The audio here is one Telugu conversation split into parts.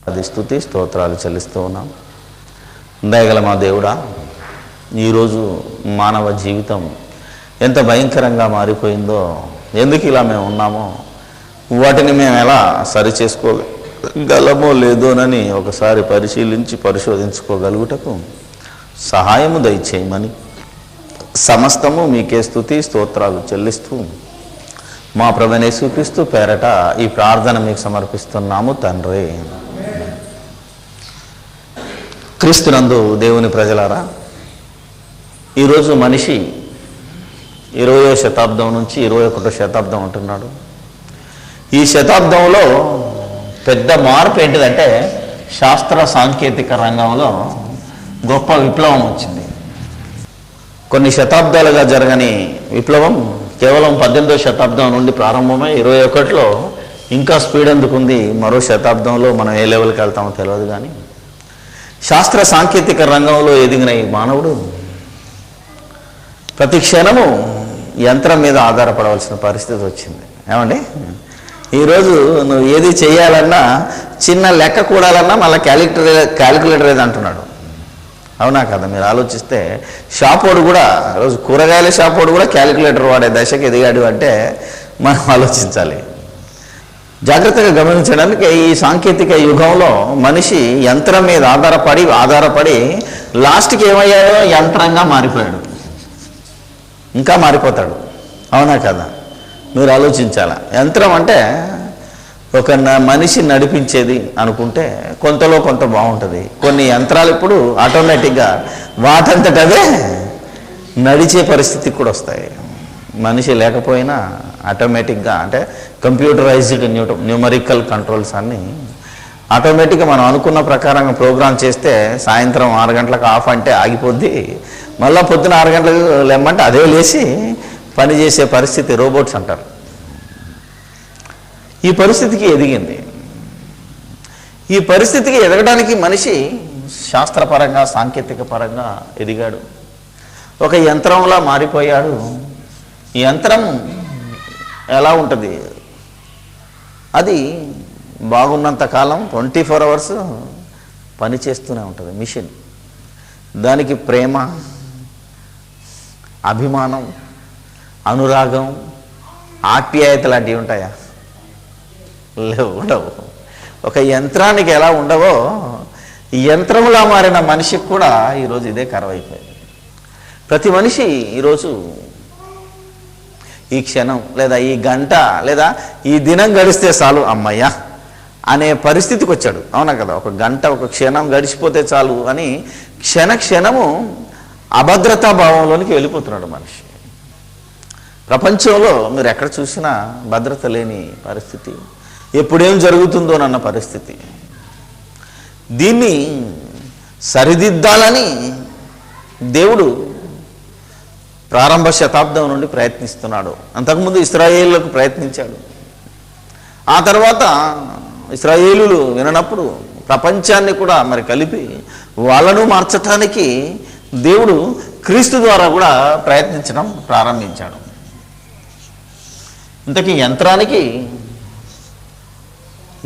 అది స్తుతి స్తోత్రాలు చెల్లిస్తూ ఉన్నాం. దయగల మా దేవుడా, ఈరోజు మానవ జీవితం ఎంత భయంకరంగా మారిపోయిందో, ఎందుకు ఇలా మేము ఉన్నామో, వాటిని మేము ఎలా సరి చేసుకోగలమో లేదోనని ఒకసారి పరిశోధించుకోగలుగుటకు సహాయము దయచేయమని సమస్తము మీకే స్తుతి స్తోత్రాలు చెల్లిస్తూ మా ప్రభువైన యేసుక్రీస్తు పేరట ఈ ప్రార్థన మీకు సమర్పిస్తున్నాము తండ్రి. క్రీస్తునందు దేవుని ప్రజలారా, ఈరోజు మనిషి 20వ శతాబ్దం నుంచి 21వ శతాబ్దం అంటున్నాడు. ఈ శతాబ్దంలో పెద్ద మార్పు ఏంటిదంటే, శాస్త్ర సాంకేతిక రంగంలో గొప్ప విప్లవం వచ్చింది. కొన్ని శతాబ్దాలుగా జరగని విప్లవం కేవలం 18వ శతాబ్దం నుండి ప్రారంభమై 21లో ఇంకా స్పీడ్ అందుకుంది. మరో శతాబ్దంలో మనం ఏ లెవెల్కి వెళ్తామో తెలియదు. కానీ శాస్త్ర సాంకేతిక రంగంలో ఎదిగిన ఈ మానవుడు ప్రతి క్షణము యంత్రం మీద ఆధారపడవలసిన పరిస్థితి వచ్చింది. ఏమండి, ఈరోజు నువ్వు ఏది చేయాలన్నా, చిన్న లెక్క కూడాలన్నా మళ్ళీ క్యాలిక్యులేటర్ ఏది అంటున్నాడు. అవునా కదా? మీరు ఆలోచిస్తే షాపోడు కూడా, రోజు కూరగాయల షాపోడు కూడా క్యాలిక్యులేటర్ వాడే దశకి ఎదిగాడు అంటే మనం ఆలోచించాలి. జాగ్రత్తగా గమనించడానికి ఈ సాంకేతిక యుగంలో మనిషి యంత్రం మీద ఆధారపడి లాస్ట్కి ఏమయ్యాడో యంత్రంగా మారిపోయాడు, ఇంకా మారిపోతాడు. అవునా కదా? మీరు ఆలోచించాల. యంత్రం అంటే ఒక మనిషి నడిపించేది అనుకుంటే కొంతలో కొంత బాగుంటుంది. కొన్ని యంత్రాలు ఇప్పుడు ఆటోమేటిక్గా వాటంతటవే నడిచే పరిస్థితికి కూడా వస్తాయి. మనిషి లేకపోయినా ఆటోమేటిక్గా, అంటే కంప్యూటరైజ్డ్ న్యూమరికల్ కంట్రోల్స్ అన్నీ ఆటోమేటిక్గా మనం అనుకున్న ప్రకారంగా ప్రోగ్రామ్ చేస్తే సాయంత్రం 6 గంటలకు ఆఫ్ అంటే ఆగిపోద్ది, మళ్ళీ పొద్దున 6 గంటలకు లేమంటే అదే లేచి పనిచేసే పరిస్థితి రోబోట్స్ అంటారు. ఈ పరిస్థితికి ఎదిగింది. ఈ పరిస్థితికి ఎదగడానికి మనిషి శాస్త్రపరంగా సాంకేతిక పరంగా ఎదిగాడు, ఒక యంత్రంలా మారిపోయాడు. ఈ యంత్రం ఎలా ఉంటుంది? అది బాగున్నంత కాలం 24 అవర్స్ పనిచేస్తూనే ఉంటుంది. మిషన్, దానికి ప్రేమ, అభిమానం, అనురాగం, ఆప్యాయత లాంటివి ఉంటాయా? లేవు, ఉండవు. ఒక యంత్రానికి ఎలా ఉండవో ఈ యంత్రంలా మారిన మనిషికి కూడా ఈరోజు ఇదే కరువైపోయింది. ప్రతి మనిషి ఈరోజు ఈ క్షణం లేదా ఈ గంట లేదా ఈ దినం గడిస్తే చాలు అమ్మయ్య అనే పరిస్థితికి వచ్చాడు. అవునా కదా? ఒక గంట, ఒక క్షణం గడిచిపోతే చాలు అని క్షణము అభద్రతా భావంలోనికి వెళ్ళిపోతున్నాడు మనిషి. ప్రపంచంలో మీరు ఎక్కడ చూసినా భద్రత లేని పరిస్థితి, ఎప్పుడేం జరుగుతుందోనన్న పరిస్థితి. దీన్ని సరిదిద్దాలని దేవుడు ప్రారంభ శతాబ్దం నుండి ప్రయత్నిస్తున్నాడు. అంతకుముందు ఇశ్రాయేలులకు ప్రయత్నించాడు. ఆ తర్వాత ఇశ్రాయేలులు విననప్పుడు ప్రపంచాన్ని కూడా మరి కలిపి వాళ్ళను మార్చటానికి దేవుడు క్రీస్తు ద్వారా కూడా ప్రయత్నించడం ప్రారంభించాడు. ఇంతకీ యంత్రానికి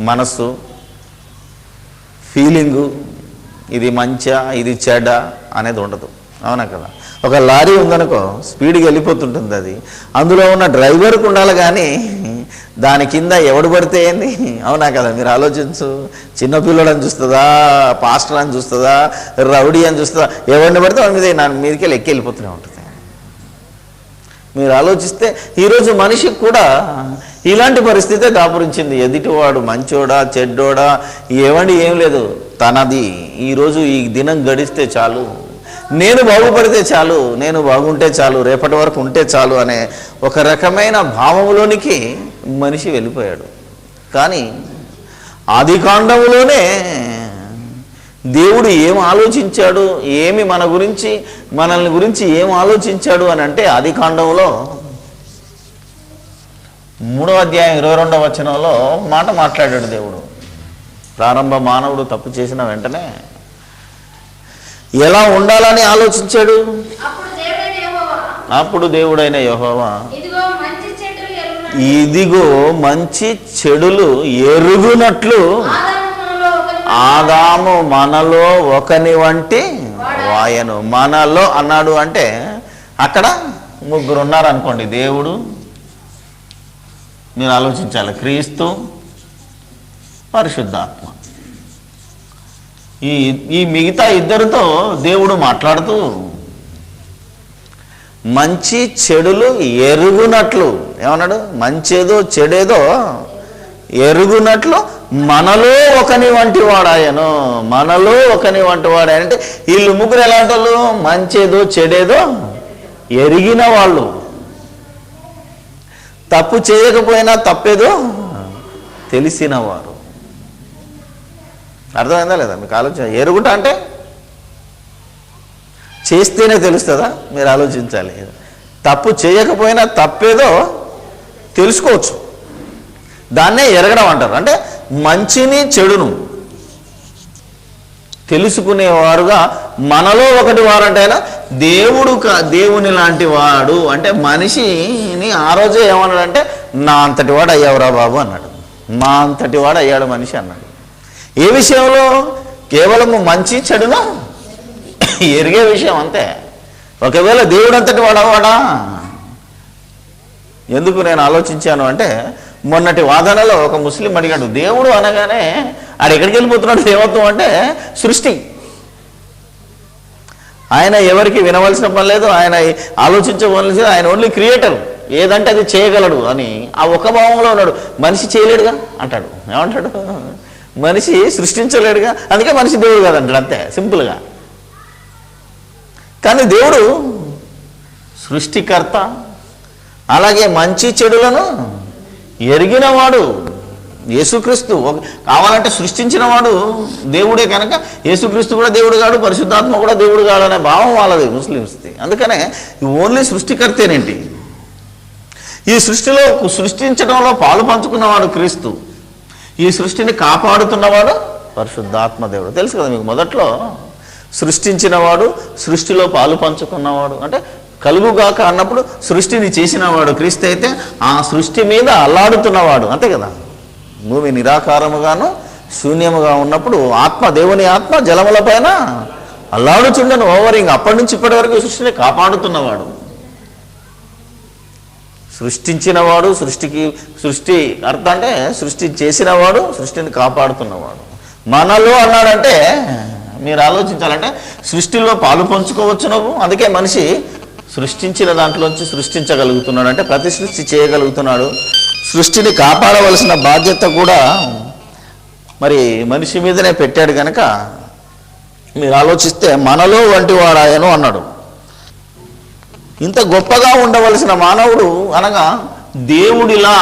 మనస్సు, ఫీలింగు, ఇది మంచా ఇది చెడ అనేది ఉండదు. అవునా కదా? ఒక లారీ ఉందనుకో, స్పీడ్గా వెళ్ళిపోతుంటుంది. అది అందులో ఉన్న డ్రైవర్కి ఉండాలి, కానీ దాని కింద ఎవడు పడితే ఏంది? అవునా కదా? మీరు ఆలోచించు. చిన్నపిల్లడని చూస్తుందా, పాస్టర్ అని చూస్తుందా, రౌడీ అని చూస్తుందా, ఎవరిని పడితే వాడి మీద మీదకి ఎక్కి వెళ్ళిపోతూనే ఉంటుంది. మీరు ఆలోచిస్తే ఈరోజు మనిషికి కూడా ఇలాంటి పరిస్థితే దాపురించింది. ఎదుటివాడు మంచోడా చెడ్డోడా ఏం లేదు, తనది ఈరోజు ఈ దినం గడిస్తే చాలు, నేను బాగుపడితే చాలు, నేను బాగుంటే చాలు, రేపటి వరకు ఉంటే చాలు అనే ఒక రకమైన భావంలోనికి మనిషి వెళ్ళిపోయాడు. కానీ ఆదికాండంలోనే దేవుడు ఏం ఆలోచించాడు, మనల్ని గురించి ఏం ఆలోచించాడు అని అంటే, ఆదికాండంలో 3వ అధ్యాయం 22వ వచనంలో మాట మాట్లాడాడు దేవుడు. ప్రారంభ మానవుడు తప్పు చేసిన వెంటనే ఎలా ఉండాలని ఆలోచించాడు. అప్పుడు దేవుడైన యెహోవా ఇదిగో మంచి చెడులు ఎరుగునట్లు ఆదాము మనలో ఒకని వంటి వాయను. మనలో అన్నాడు అంటే అక్కడ ముగ్గురు ఉన్నారు అనుకోండి. దేవుడు, మీరు ఆలోచించాలి, క్రీస్తు, పరిశుద్ధాత్మ. ఈ మిగతా ఇద్దరితో దేవుడు మాట్లాడుతూ మంచి చెడులు ఎరుగునట్లు ఏమన్నాడు? మంచేదో చెడేదో ఎరుగునట్లు మనలో ఒకని వంటి వాడాయను. మనలో ఒకని వంటి వాడాయంటే వీళ్ళు ముగ్గురు ఎలాంటి వాళ్ళు? మంచేదో చెడేదో ఎరిగిన వాళ్ళు. తప్పు చేయకపోయినా తప్పేదో తెలిసిన వారు. అర్థమైందా లేదా మీకు? ఆలోచన. ఎరుగుట అంటే చేస్తేనే తెలుస్తుందా? మీరు ఆలోచించాలి. తప్పు చేయకపోయినా తప్పేదో తెలుసుకోవచ్చు, దాన్నే ఎరగడం అంటారు. అంటే మంచిని చెడును తెలుసుకునేవారుగా మనలో ఒకటి వారంటే దేవుని లాంటి వాడు. అంటే మనిషిని ఆ రోజే ఏమన్నాడంటే నా అంతటి వాడు అయ్యావురా బాబు అన్నాడు. మా అంతటి వాడు అయ్యాడు మనిషి అన్నాడు. ఏ విషయంలో? కేవలము మంచి చెడును ఎరిగే విషయం అంతే. ఒకవేళ దేవుడు అంతటి వాడవాడా? ఎందుకు నేను ఆలోచించాను అంటే, మొన్నటి వాదనలో ఒక ముస్లిం అడిగాడు, దేవుడు అనగానే ఆడు ఎక్కడికి వెళ్ళిపోతున్నాడు దేవత్వం అంటే సృష్టి. ఆయన ఎవరికి వినవలసిన పని లేదు, ఆయన ఆలోచించవలసిన, ఆయన ఓన్లీ క్రియేటర్, ఏదంటే అది చేయగలడు అని ఆ ఒక భావంలో ఉన్నాడు. మనిషి చేయలేడుగా అంటాడు. ఏమంటాడు? మనిషి సృష్టించలేడుగా, అందుకే మనిషి దేవుడు కాదంటాడు, అంతే సింపుల్గా. కానీ దేవుడు సృష్టికర్త, అలాగే మంచి చెడులను ఎరిగినవాడు. యేసుక్రీస్తు కావాలంటే సృష్టించినవాడు దేవుడే కనుక యేసుక్రీస్తు కూడా దేవుడు కాడు, పరిశుద్ధాత్మ కూడా దేవుడు కాడు అనే భావం వాళ్ళది ముస్లిమ్స్ది. అందుకనే ఓన్లీ సృష్టికర్తేనేంటి. ఈ సృష్టిలో సృష్టించడంలో పాలు పంచుకున్నవాడు క్రీస్తు, ఈ సృష్టిని కాపాడుతున్నవాడు పరిశుద్ధాత్మ దేవుడు. తెలుసు కదా మీకు? మొదట్లో సృష్టించినవాడు, సృష్టిలో పాలు పంచుకున్నవాడు. అంటే కలుగుగాక అన్నప్పుడు సృష్టిని చేసినవాడు క్రీస్తు అయితే, ఆ సృష్టి మీద అల్లాడుతున్నవాడు, అంతే కదా. భూమి నిరాకారముగాను శూన్యముగా ఉన్నప్పుడు ఆత్మ, దేవుని ఆత్మ జలముల పైన అల్లాడుచుండను ఓవరింగ్. అప్పటి నుంచి ఇప్పటి వరకు సృష్టిని కాపాడుతున్నవాడు, సృష్టించినవాడు, సృష్టి అర్థం అంటే సృష్టి చేసినవాడు, సృష్టిని కాపాడుతున్నవాడు. మనలో అన్నాడంటే మీరు ఆలోచించాలంటే సృష్టిలో పాలు పంచుకోవచ్చు నువ్వు. అందుకే మనిషి సృష్టించిన దాంట్లోంచి సృష్టించగలుగుతున్నాడు, అంటే ప్రతి సృష్టి చేయగలుగుతున్నాడు. సృష్టిని కాపాడవలసిన బాధ్యత కూడా మరి మనిషి మీదనే పెట్టాడు కనుక మీరు ఆలోచిస్తే మనలో వంటి వాడాయను అన్నాడు. ఇంత గొప్పగా ఉండవలసిన మానవుడు అనగా దేవుడిలా,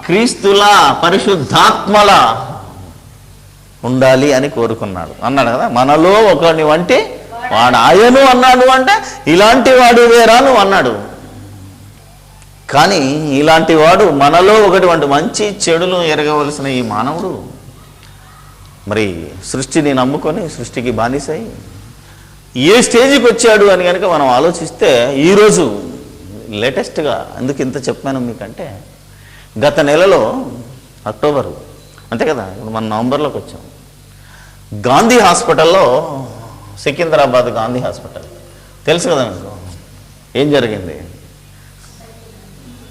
క్రీస్తులా, పరిశుద్ధాత్మలా ఉండాలి అని కోరుకున్నాడు అన్నాడు కదా. మనలో ఒకని వంటి వాడు ఆయను అన్నాడు అంటే ఇలాంటి వాడు వేరా నువ్వు అన్నాడు. కానీ ఇలాంటి వాడు మనలో ఒకటి వంటి మంచి చెడులు ఎరగవలసిన ఈ మానవుడు మరి సృష్టిని నమ్ముకొని సృష్టికి బానిసై ఏ స్టేజ్కి వచ్చాడు అని కనుక మనం ఆలోచిస్తే, ఈరోజు లేటెస్ట్గా ఎందుకు ఇంత చెప్పాను మీకంటే, గత నెలలో అక్టోబరు అంతే కదా, ఇప్పుడు మనం నవంబర్లోకి వచ్చాం. గాంధీ హాస్పిటల్లో, సికింద్రాబాద్ గాంధీ హాస్పిటల్ తెలుసు కదా మీకు, ఏం జరిగింది?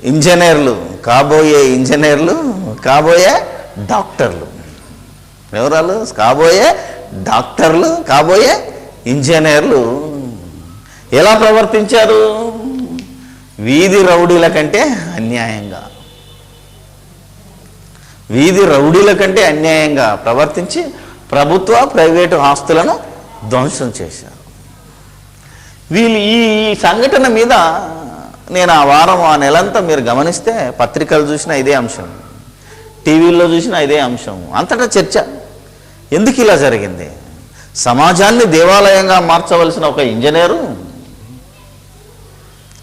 ఇంజనీర్లు, కాబోయే ఇంజనీర్లు, కాబోయే డాక్టర్లు, ఎవరాలు? కాబోయే డాక్టర్లు, కాబోయే ఇంజనీర్లు ఎలా ప్రవర్తించారు? వీధి రౌడీల కంటే అన్యాయంగా, వీధి రౌడీల కంటే అన్యాయంగా ప్రవర్తించి ప్రభుత్వ ప్రైవేటు ఆస్తులను ధ్వంసం చేశారు. వీళ్ళు ఈ సంఘటన మీద నేను ఆ వారం, ఆ నెలంతా మీరు గమనిస్తే పత్రికలు చూసినా ఇదే అంశం, టీవీల్లో చూసినా ఇదే అంశం, అంతటా చర్చ. ఎందుకు ఇలా జరిగింది? సమాజాన్ని దేవాలయంగా మార్చవలసిన ఒక ఇంజనీరు,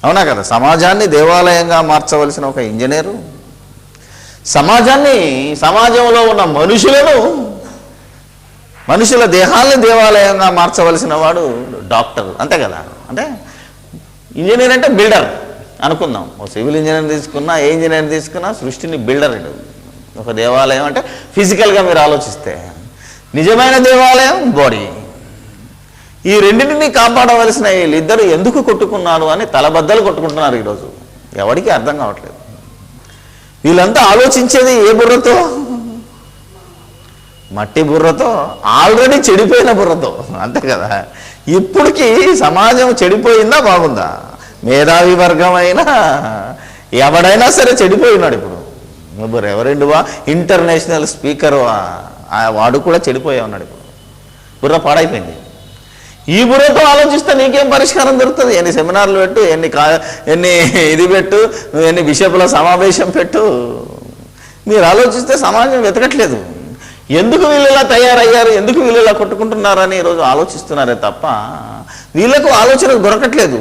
అవునా కదా, సమాజాన్ని దేవాలయంగా మార్చవలసిన ఒక ఇంజనీరు, సమాజంలో ఉన్న మనుషుల దేహాల్ని దేవాలయంగా మార్చవలసిన వాడు డాక్టర్, అంతే కదా. అంటే ఇంజనీర్ అంటే బిల్డర్ అనుకుందాం. ఒక సివిల్ ఇంజనీర్ తీసుకున్నా, ఏ ఇంజనీర్ తీసుకున్నా సృష్టిని బిల్డర్. ఒక దేవాలయం అంటే ఫిజికల్గా మీరు ఆలోచిస్తే నిజమైన దేవాలయం బాడీ. ఈ రెండింటినీ కాపాడవలసిన వీళ్ళిద్దరు ఎందుకు కొట్టుకున్నారు అని తలబద్దలు కొట్టుకుంటున్నారు ఈరోజు. ఎవరికి అర్థం కావట్లేదు. వీళ్ళంతా ఆలోచించేది ఏ బుర్రతో? మట్టి బుర్రతో, ఆల్రెడీ చెడిపోయిన బుర్రతో. అంతే కదా. ఇప్పటికీ సమాజం చెడిపోయిందా బాగుందా? మేధావి వర్గమైనా ఎవడైనా సరే చెడిపోయినాడు. ఇప్పుడు రెవరెండువా, ఇంటర్నేషనల్ స్పీకర్ వాడు కూడా చెడిపోయా ఉన్నాడు. ఇప్పుడు బుర్ర పాడైపోయింది. ఈ బుర్రతో ఆలోచిస్తే నీకేం పరిష్కారం దొరుకుతుంది? ఎన్ని సెమినార్లు పెట్టు, ఎన్ని ఇది పెట్టు, ఎన్ని బిషపుల సమావేశం పెట్టు, మీరు ఆలోచిస్తే సమాజం వెతకట్లేదు. ఎందుకు వీళ్ళు ఇలా తయారయ్యారు, ఎందుకు వీళ్ళు ఇలా కొట్టుకుంటున్నారని ఈరోజు ఆలోచిస్తున్నారే తప్ప వీళ్ళకు ఆలోచన దొరకట్లేదు.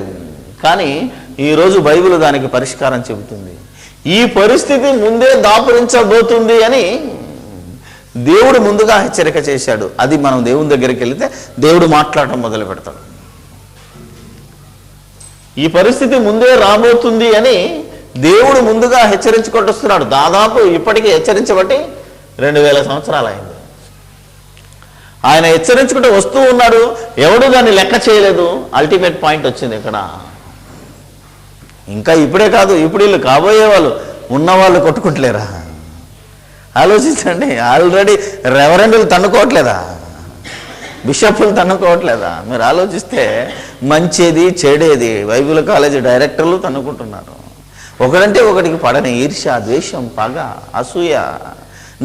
కానీ ఈరోజు బైబిల్ దానికి పరిష్కారం చెబుతుంది. ఈ పరిస్థితి ముందే దాపురించబోతుంది అని దేవుడు ముందుగా హెచ్చరిక చేశాడు. అది మనం దేవుని దగ్గరికి వెళితే దేవుడు మాట్లాడటం మొదలు పెడతాడు. ఈ పరిస్థితి ముందే రాబోతుంది అని దేవుడు ముందుగా హెచ్చరించుకుంటూ వస్తున్నాడు. దాదాపు ఇప్పటికీ హెచ్చరించబట్టి 2000 సంవత్సరాలు అయింది. ఆయన హెచ్చరించుకుంటూ వస్తూ ఉన్నాడు. ఎవడు దాన్ని లెక్క చేయలేదు. అల్టిమేట్ పాయింట్ వచ్చింది ఇక్కడ. ఇంకా ఇప్పుడే కాదు, ఇప్పుడు వీళ్ళు కాబోయే వాళ్ళు ఉన్నవాళ్ళు కొట్టుకుంటలేరా? ఆలోచించండి. ఆల్రెడీ రెవరెండులు తన్నుకోవట్లేదా? బిషప్లు తన్నుకోవట్లేదా? మీరు ఆలోచిస్తే మంచిది చెడేది బైబిల్ కాలేజీ డైరెక్టర్లు తన్నుకుంటున్నారు. ఒకడంటే ఒకటికి పడని ఈర్ష్య, ద్వేషం, పగ, అసూయ.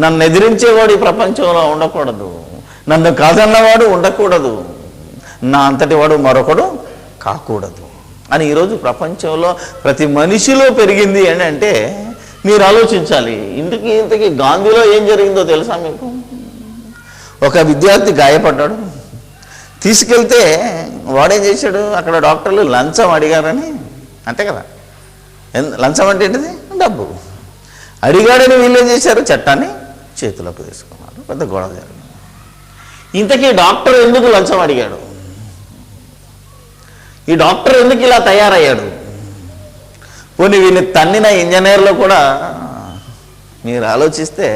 నన్ను ఎదిరించేవాడు ఈ ప్రపంచంలో ఉండకూడదు, నన్ను కాదన్నవాడు ఉండకూడదు, నా అంతటి వాడు మరొకడు కాకూడదు అని ఈరోజు ప్రపంచంలో ప్రతి మనిషిలో పెరిగింది అని అంటే మీరు ఆలోచించాలి. ఇంతకీ గాంధీలో ఏం జరిగిందో తెలుసా మీకు? ఒక విద్యార్థి గాయపడ్డాడు. తీసుకెళ్తే వాడేం చేశాడు? అక్కడ డాక్టర్లు లంచం అడిగారని. అంతే కదా, లంచం అంటే ఏంటిది? డబ్బు అడిగాడని వీళ్ళు ఏం చేశారు? చట్టాన్ని చేతిలోకి తీసుకున్నారు. పెద్ద గొడవ జరిగింది. ఇంతకీ డాక్టర్ ఎందుకు లంచం అడిగాడు? ఈ డాక్టర్ ఎందుకు ఇలా తయారయ్యాడు? పోనీ వీళ్ళని తన్నిన ఇంజనీర్లు కూడా మీరు ఆలోచిస్తే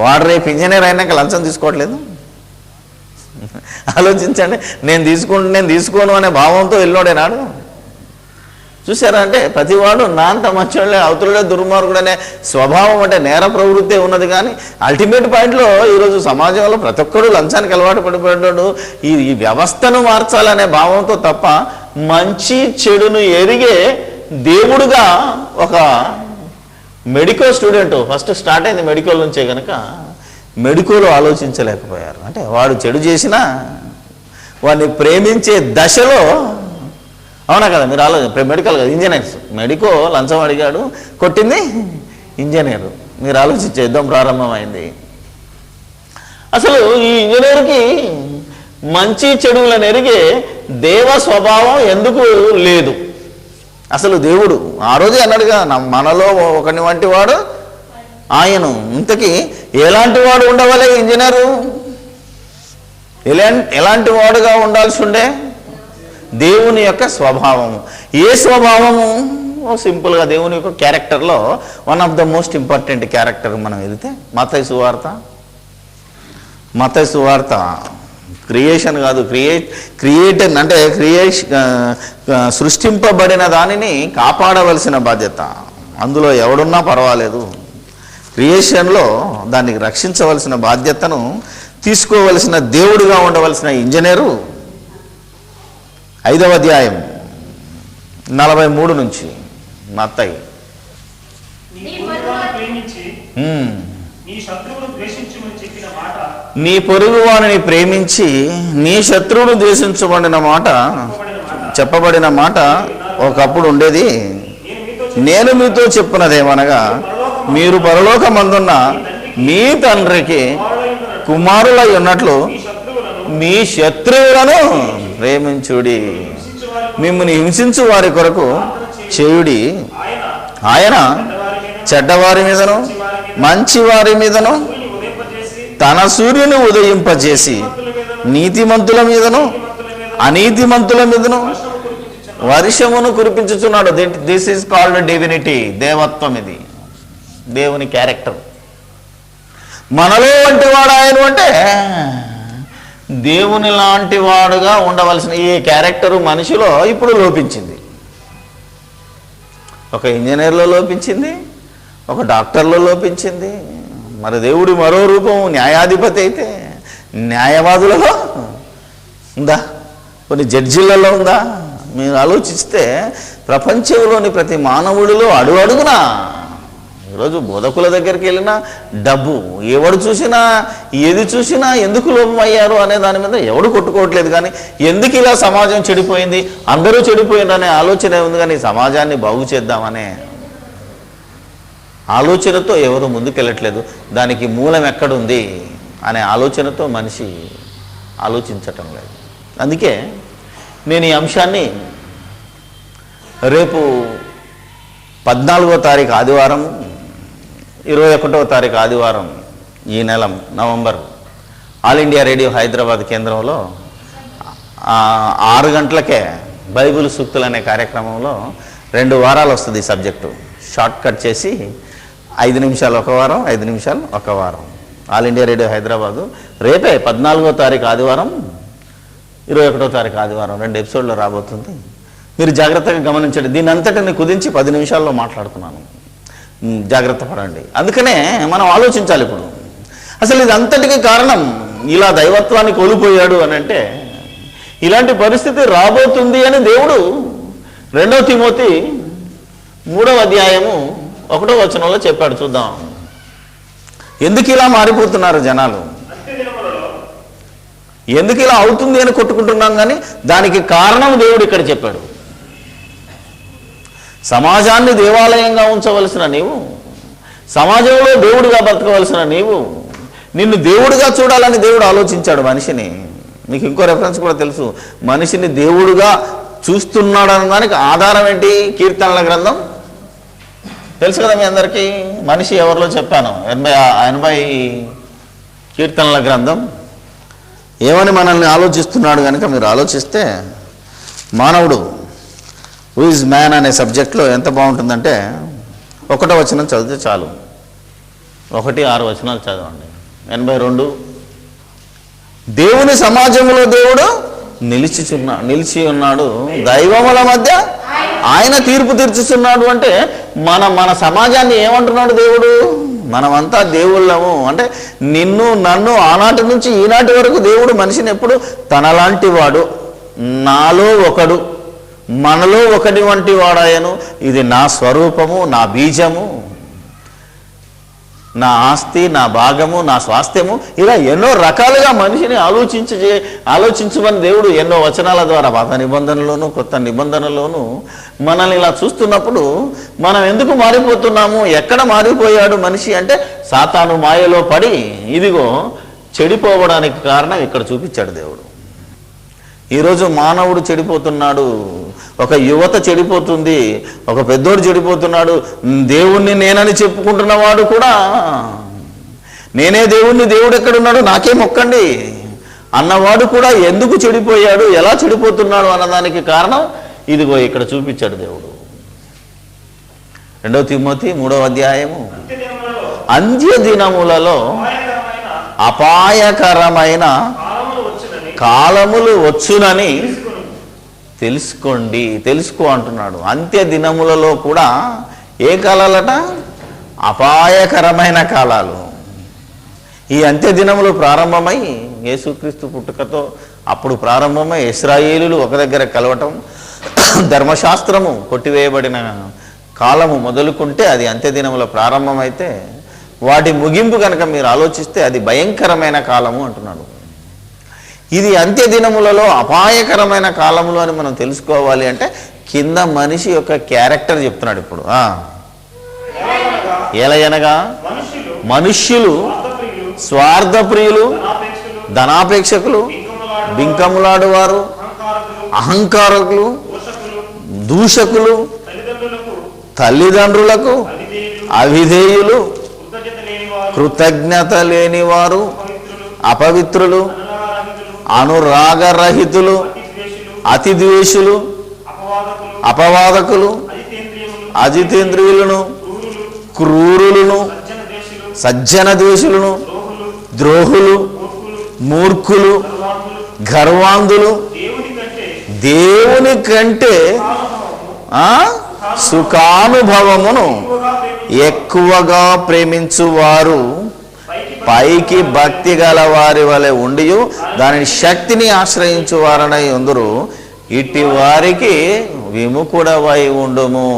వాడు రేపు ఇంజనీర్ అయినాక లంచం తీసుకోవట్లేదు. ఆలోచించండి. నేను తీసుకోను అనే భావంతో వెళ్ళోడేనాడు. చూసారా? అంటే ప్రతివాడు నా అంత మంచోళ్ళే, అవతలే దుర్మార్గుడు అనే స్వభావం అంటే నేర ప్రవృత్తి ఉన్నది. కానీ అల్టిమేట్ పాయింట్లో ఈరోజు సమాజంలో ప్రతి ఒక్కడు లంచానికి అలవాటు పడిపోయాడు. ఈ వ్యవస్థను మార్చాలనే భావంతో తప్ప మంచి చెడును ఎరిగే దేవుడుగా ఒక మెడికల్ స్టూడెంట్ ఫస్ట్ స్టార్ట్ అయింది మెడికల్ నుంచే కనుక మెడికల్ ఆలోచించలేకపోయారు. అంటే వాడు చెడు చేసినా వాడిని ప్రేమించే దశలో, అవునా కదా? మీరు ఆలోచన. మెడికల్ కదా, ఇంజనీర్స్. మెడికో లంచం అడిగాడు, కొట్టింది ఇంజనీరు. మీరు ఆలోచించే యుద్ధం ప్రారంభమైంది. అసలు ఈ ఇంజనీర్కి మంచి చెడులను ఎరిగే దేవ స్వభావం ఎందుకు లేదు? అసలు దేవుడు ఆ రోజే అన్నాడుగా, మనలో ఒకని వంటి వాడు ఆయన. ఇంతకీ ఎలాంటి వాడు ఉండవాలి ఇంజనీరు? ఎలాంటి వాడుగా ఉండాల్సి ఉండే? దేవుని యొక్క స్వభావము. ఏ స్వభావము? సింపుల్గా దేవుని యొక్క క్యారెక్టర్లో one of the most important character మనం వెళితే మత్తయి సువార్త క్రియేషన్ కాదు, క్రియేటెడ్ అంటే సృష్టింపబడిన దానిని కాపాడవలసిన బాధ్యత. అందులో ఎవడున్నా పర్వాలేదు. క్రియేషన్లో దాన్ని రక్షించవలసిన బాధ్యతను తీసుకోవలసిన దేవుడుగా ఉండవలసిన ఇంజనీరు 5వ అధ్యాయం 43 నుంచి మత్తయి. నీ పొరుగువానిని ప్రేమించి నీ శత్రువును ద్వేషించబడిన మాట చెప్పబడిన మాట ఒకప్పుడు ఉండేది. నేను మీతో చెప్పున్నదేమనగా, మీరు పరలోకమందున్న మీ తండ్రికి కుమారులై ఉన్నట్లు మీ శత్రువులను ప్రేమించుడి, మిమ్మల్ని హింసించు వారి కొరకు చేయుడి. ఆయన చెడ్డవారి మీదను మంచివారి మీదను తన సూర్యుని ఉదయింపజేసి నీతిమంతుల మీదను అనీతిమంతుల మీదను వర్షమును కురిపించుచున్నాడు. This is called divinity. దేవత్వం. ఇది దేవుని క్యారెక్టర్. మనలో వంటి వాడు ఆయన అంటే దేవుని లాంటి వాడుగా ఉండవలసిన ఈ క్యారెక్టరు మనిషిలో ఇప్పుడు లోపించింది. ఒక ఇంజనీర్లో లోపించింది, ఒక డాక్టర్లో లోపించింది. మరి దేవుడి మరో రూపం న్యాయాధిపతి అయితే న్యాయవాదులలో ఉందా? కొన్ని జడ్జీలలో ఉందా? మీరు ఆలోచిస్తే ప్రపంచంలోని ప్రతి మానవుడిలో అడుగునా ఈరోజు బోధకుల దగ్గరికి వెళ్ళినా డబ్బు, ఎవడు చూసినా ఏది చూసినా ఎందుకు లోపం అయ్యారు అనే దాని మీద ఎవడు కొట్టుకోవట్లేదు. కానీ ఎందుకు ఇలా సమాజం చెడిపోయింది, అందరూ చెడిపోయిందనే ఆలోచన ఉంది. కానీ సమాజాన్ని బాగు చేద్దామనే ఆలోచనతో ఎవరు ముందుకెళ్ళట్లేదు. దానికి మూలం ఎక్కడుంది అనే ఆలోచనతో మనిషి ఆలోచించటం లేదు. అందుకే నేను ఈ అంశాన్ని రేపు 14వ తారీఖు ఆదివారం, 21వ తారీఖు ఆదివారం ఈ నెల November all India radio Hyderabad కేంద్రంలో 6 గంటలకే బైబిల్ సూక్తులు అనే కార్యక్రమంలో 2 వారాలు వస్తుంది ఈ సబ్జెక్టు. షార్ట్ కట్ చేసి 5 నిమిషాలు ఒక వారం, 5 నిమిషాలు ఒక వారం. ఆల్ ఇండియా రేడియో హైదరాబాదు రేపే 14వ తారీఖు ఆదివారం, 21వ తారీఖు ఆదివారం 2 ఎపిసోడ్లో రాబోతుంది. మీరు జాగ్రత్తగా గమనించండి. దీని అంతటిని కుదించి 10 నిమిషాల్లో మాట్లాడుతున్నాను. జాగ్రత్త పడండి. అందుకనే మనం ఆలోచించాలి. ఇప్పుడు అసలు ఇది అంతటికి కారణం ఇలా దైవత్వాన్ని కోల్పోయాడు అని అంటే ఇలాంటి పరిస్థితి రాబోతుంది అని దేవుడు 2 తిమోతి 3వ అధ్యాయము 1వ వచనంలో చెప్పాడు. చూద్దాం. ఎందుకు ఇలా మారిపోతున్నారు జనాలు, ఎందుకు ఇలా అవుతుంది అని కొట్టుకుంటున్నాం. కానీ దానికి కారణం దేవుడు ఇక్కడ చెప్పాడు. సమాజాన్ని దేవాలయంగా ఉంచవలసిన నీవు, సమాజంలో దేవుడిగా బతకవలసిన నీవు, నిన్ను దేవుడిగా చూడాలని దేవుడు ఆలోచించాడు మనిషిని. మీకు ఇంకో రెఫరెన్స్ కూడా తెలుసు. మనిషిని దేవుడుగా చూస్తున్నాడు అన్నదానికి ఆధారం ఏంటి? కీర్తనల గ్రంథం తెలుసు కదా మీ అందరికీ. మనిషి ఎవరిలో చెప్పాను, 80 కీర్తనల గ్రంథం ఏమని మనల్ని ఆలోచిస్తున్నాడు కనుక మీరు ఆలోచిస్తే మానవుడు హూ ఇస్ మ్యాన్ అనే సబ్జెక్ట్లో ఎంత బాగుంటుందంటే 1వ వచనం చదివితే చాలు. 1-6 వచనాలు చదవండి. 82 దేవుని సమాజంలో దేవుడు నిలిచి ఉన్నాడు, దైవముల మధ్య ఆయన తీర్పు తీర్చుతున్నాడు. అంటే మన సమాజాన్ని ఏమంటున్నాడు దేవుడు? మనమంతా దేవుళ్ళము. అంటే నిన్ను నన్ను ఆనాటి నుంచి ఈనాటి వరకు దేవుడు మనిషిని ఎప్పుడు తనలాంటి వాడు, నాలో ఒకడు, మనలో ఒకటి వంటి వాడాయను, ఇది నా స్వరూపము, నా బీజము, నా ఆస్తి, నా భాగము, నా స్వాస్థ్యము, ఇలా ఎన్నో రకాలుగా మనిషిని ఆలోచించమని దేవుడు ఎన్నో వచనాల ద్వారా పాత నిబంధనలోను కొత్త నిబంధనలోను మనల్ని ఇలా చూస్తున్నప్పుడు మనం ఎందుకు మారిపోతున్నాము? ఎక్కడ మారిపోయాడు మనిషి అంటే సాతాను మాయలో పడి ఇదిగో చెడిపోవడానికి కారణం ఇక్కడ చూపించాడు దేవుడు. ఈరోజు మానవుడు చెడిపోతున్నాడు, ఒక యువత చెడిపోతుంది, ఒక పెద్దోడు చెడిపోతున్నాడు. దేవుణ్ణి నేనని చెప్పుకుంటున్నవాడు కూడా నేనే దేవుణ్ణి, దేవుడు ఎక్కడున్నాడు నాకే మొక్కండి అన్నవాడు కూడా ఎందుకు చెడిపోయాడు, ఎలా చెడిపోతున్నాడు అన్నదానికి కారణం ఇదిగో ఇక్కడ చూపించాడు దేవుడు. 2 తిమోతి 3వ అధ్యాయము అంత్య దినములలో అపాయకరమైన కాలములు వచ్చునని తెలుసుకో అంటున్నాడు. అంత్య దినములలో కూడా ఏ కాలాలట? అపాయకరమైన కాలాలు. ఈ అంత్య దినములు ప్రారంభమై యేసుక్రీస్తు పుట్టుకతో అప్పుడు ప్రారంభమై ఇశ్రాయేలులు ఒక దగ్గర కలవటం, ధర్మశాస్త్రము కొట్టివేయబడిన కాలము మొదలుకుంటే అది అంత్య దినముల ప్రారంభమైతే వాటి ముగింపు కనుక మీరు ఆలోచిస్తే అది భయంకరమైన కాలము అంటున్నాడు. ఇది అంత్య దినములలో అపాయకరమైన కాలములు అని మనం తెలుసుకోవాలి అంటే కింద మనిషి యొక్క క్యారెక్టర్ చెప్తున్నాడు ఇప్పుడు. ఎలయనగా మనుష్యులు స్వార్థప్రియులు, ధనాపేక్షకులు, బింకములాడువారు, అహంకారకులు, దూషకులు, తల్లిదండ్రులకు అవిధేయులు, కృతజ్ఞత లేనివారు, అపవిత్రులు, అనురాగరహితులు, అతిద్వేషులు, అపవాదకులు, అజితేంద్రియులను, క్రూరులను, సజ్జన ద్వేషులను, ద్రోహులు, మూర్ఖులు, గర్వాంధులు దేవుని కంటే సుఖానుభవమును ఎక్కువగా ప్రేమించువారు పైకి భక్తి గల వారి వలె ఉండి దానిని శక్తిని ఆశ్రయించువారనై ఉందరు. ఇట్టి వారికి విముఖుడవై ఉండుము.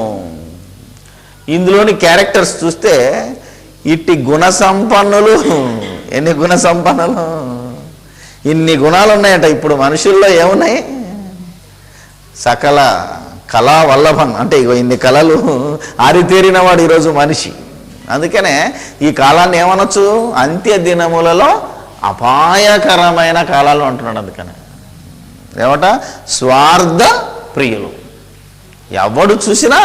ఇందులోని క్యారెక్టర్స్ చూస్తే ఇట్టి గుణ సంపన్నులు, ఎన్ని గుణ సంపన్నులు, ఇన్ని గుణాలు ఉన్నాయట. ఇప్పుడు మనుషుల్లో ఏమున్నాయి? సకల కళా వల్లభన్ అంటే ఇగో ఇన్ని కళలు ఆరితేరిన వాడు ఈరోజు మనిషి. అందుకనే ఈ కాలాన్ని ఏమనొచ్చు? అంత్య దినములలో అపాయకరమైన కాలాలు అంటున్నాడు. అందుకనే ఏమట? స్వార్థ ప్రియులు. ఎవడు చూసినా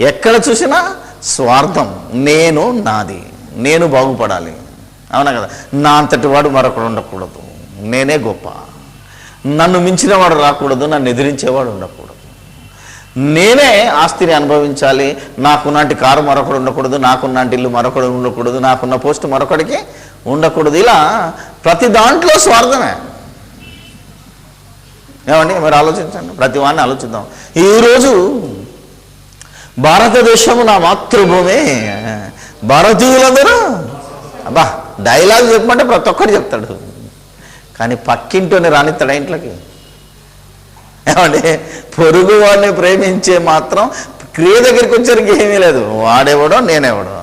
ఎక్కడ చూసినా స్వార్థం. నేను, నాది, నేను బాగుపడాలి. అవునా కదా? నా అంతటి వాడు మరొకడు ఉండకూడదు, నేనే గొప్ప, నన్ను మించిన వాడు రాకూడదు, నన్ను ఎదిరించేవాడు ఉండకూడదు, నేనే ఆస్తిని అనుభవించాలి, నాకున్నటి కారు మరొకడు ఉండకూడదు, నాకున్నటి ఇల్లు మరొకడు ఉండకూడదు, నాకున్న పోస్ట్ మరొకడికి ఉండకూడదు. ఇలా ప్రతి దాంట్లో స్వార్థమే. ఏమండి మరి ఆలోచించండి, ప్రతి వాడిని ఆలోచిద్దాం. ఈరోజు భారతదేశము నా మాతృభూమి, భారతీయులందరూ అబ్బా డైలాగ్ చెప్పమంటే ప్రతి ఒక్కరు చెప్తాడు. కానీ పక్కింటోని రానిస్తాడా ఇంట్లోకి? ఏమండి పొరుగు వాడిని ప్రేమించే మాత్రం క్రియ దగ్గరికి వచ్చేసరికి ఏమీ లేదు. వాడెవడో నేనెవడో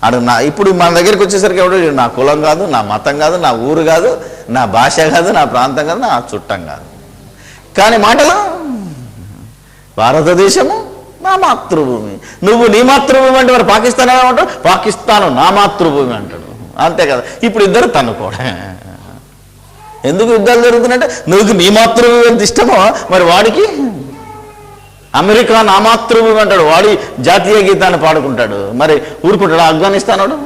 అడు నా. ఇప్పుడు మన దగ్గరికి వచ్చేసరికి ఎవడో నా కులం కాదు, నా మతం కాదు, నా ఊరు కాదు, నా భాష కాదు, నా ప్రాంతం కాదు, నా చుట్టం కాదు. కానీ మాటలు భారతదేశము నా మాతృభూమి. నువ్వు నీ మాతృభూమి అంటే మరి పాకిస్తాన్ ఏమంటావు? పాకిస్తాను నా మాతృభూమి అంటాడు. అంతే కదా. ఇప్పుడు ఇద్దరు తన్నుకోవడం. ఎందుకు యుద్ధాలు జరుగుతున్నాయంటే నువ్వు నీ మాతృభూమి ఎంత ఇష్టమో మరి వాడికి అమెరికా నా మాతృభూమి అంటాడు, వాడి జాతీయ గీతాన్ని పాడుకుంటాడు. మరి ఊరుకుంటాడు ఆఫ్ఘనిస్తాన్ వాడు?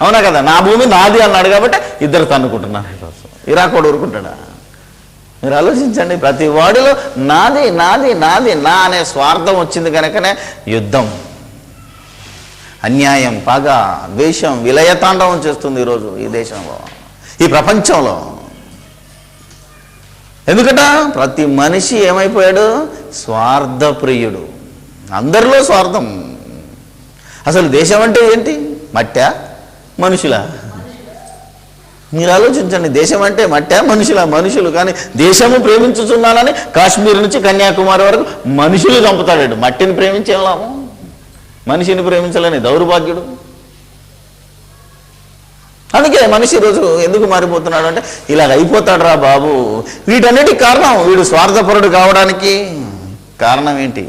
అవునా కదా? నా భూమి నాది అన్నాడు కాబట్టి ఇద్దరు తన్నుకుంటున్నారు. ఇరాక్ వాడు ఊరుకుంటాడా? మీరు ఆలోచించండి. ప్రతి వాడిలో నాది నాది నాది నా అనే స్వార్థం వచ్చింది కనుకనే యుద్ధం, అన్యాయం, పగ, ద్వేషం విలయతాండవం చేస్తుంది ఈరోజు ఈ దేశంలో, ఈ ప్రపంచంలో. ఎందుకంటే ప్రతి మనిషి ఏమైపోయాడు? స్వార్థప్రియుడు. అందరిలో స్వార్థం. అసలు దేశం అంటే ఏంటి? మట్టా మనుషులా? మీరు ఆలోచించండి. దేశం అంటే మట్టా మనుషులా? మనుషులు. కానీ దేశము ప్రేమించుతున్నానని కాశ్మీర్ నుంచి కన్యాకుమారి వరకు మనుషులు చంపుతాడు. మట్టిని ప్రేమించేలాము, మనిషిని ప్రేమించాలని దౌర్భాగ్యుడు. అందుకే మనిషి ఈరోజు ఎందుకు మారిపోతున్నాడు అంటే ఇలాగ అయిపోతాడు రా బాబు. వీటన్నిటికి కారణం వీడు స్వార్థపరుడు కావడానికి కారణం ఏంటి?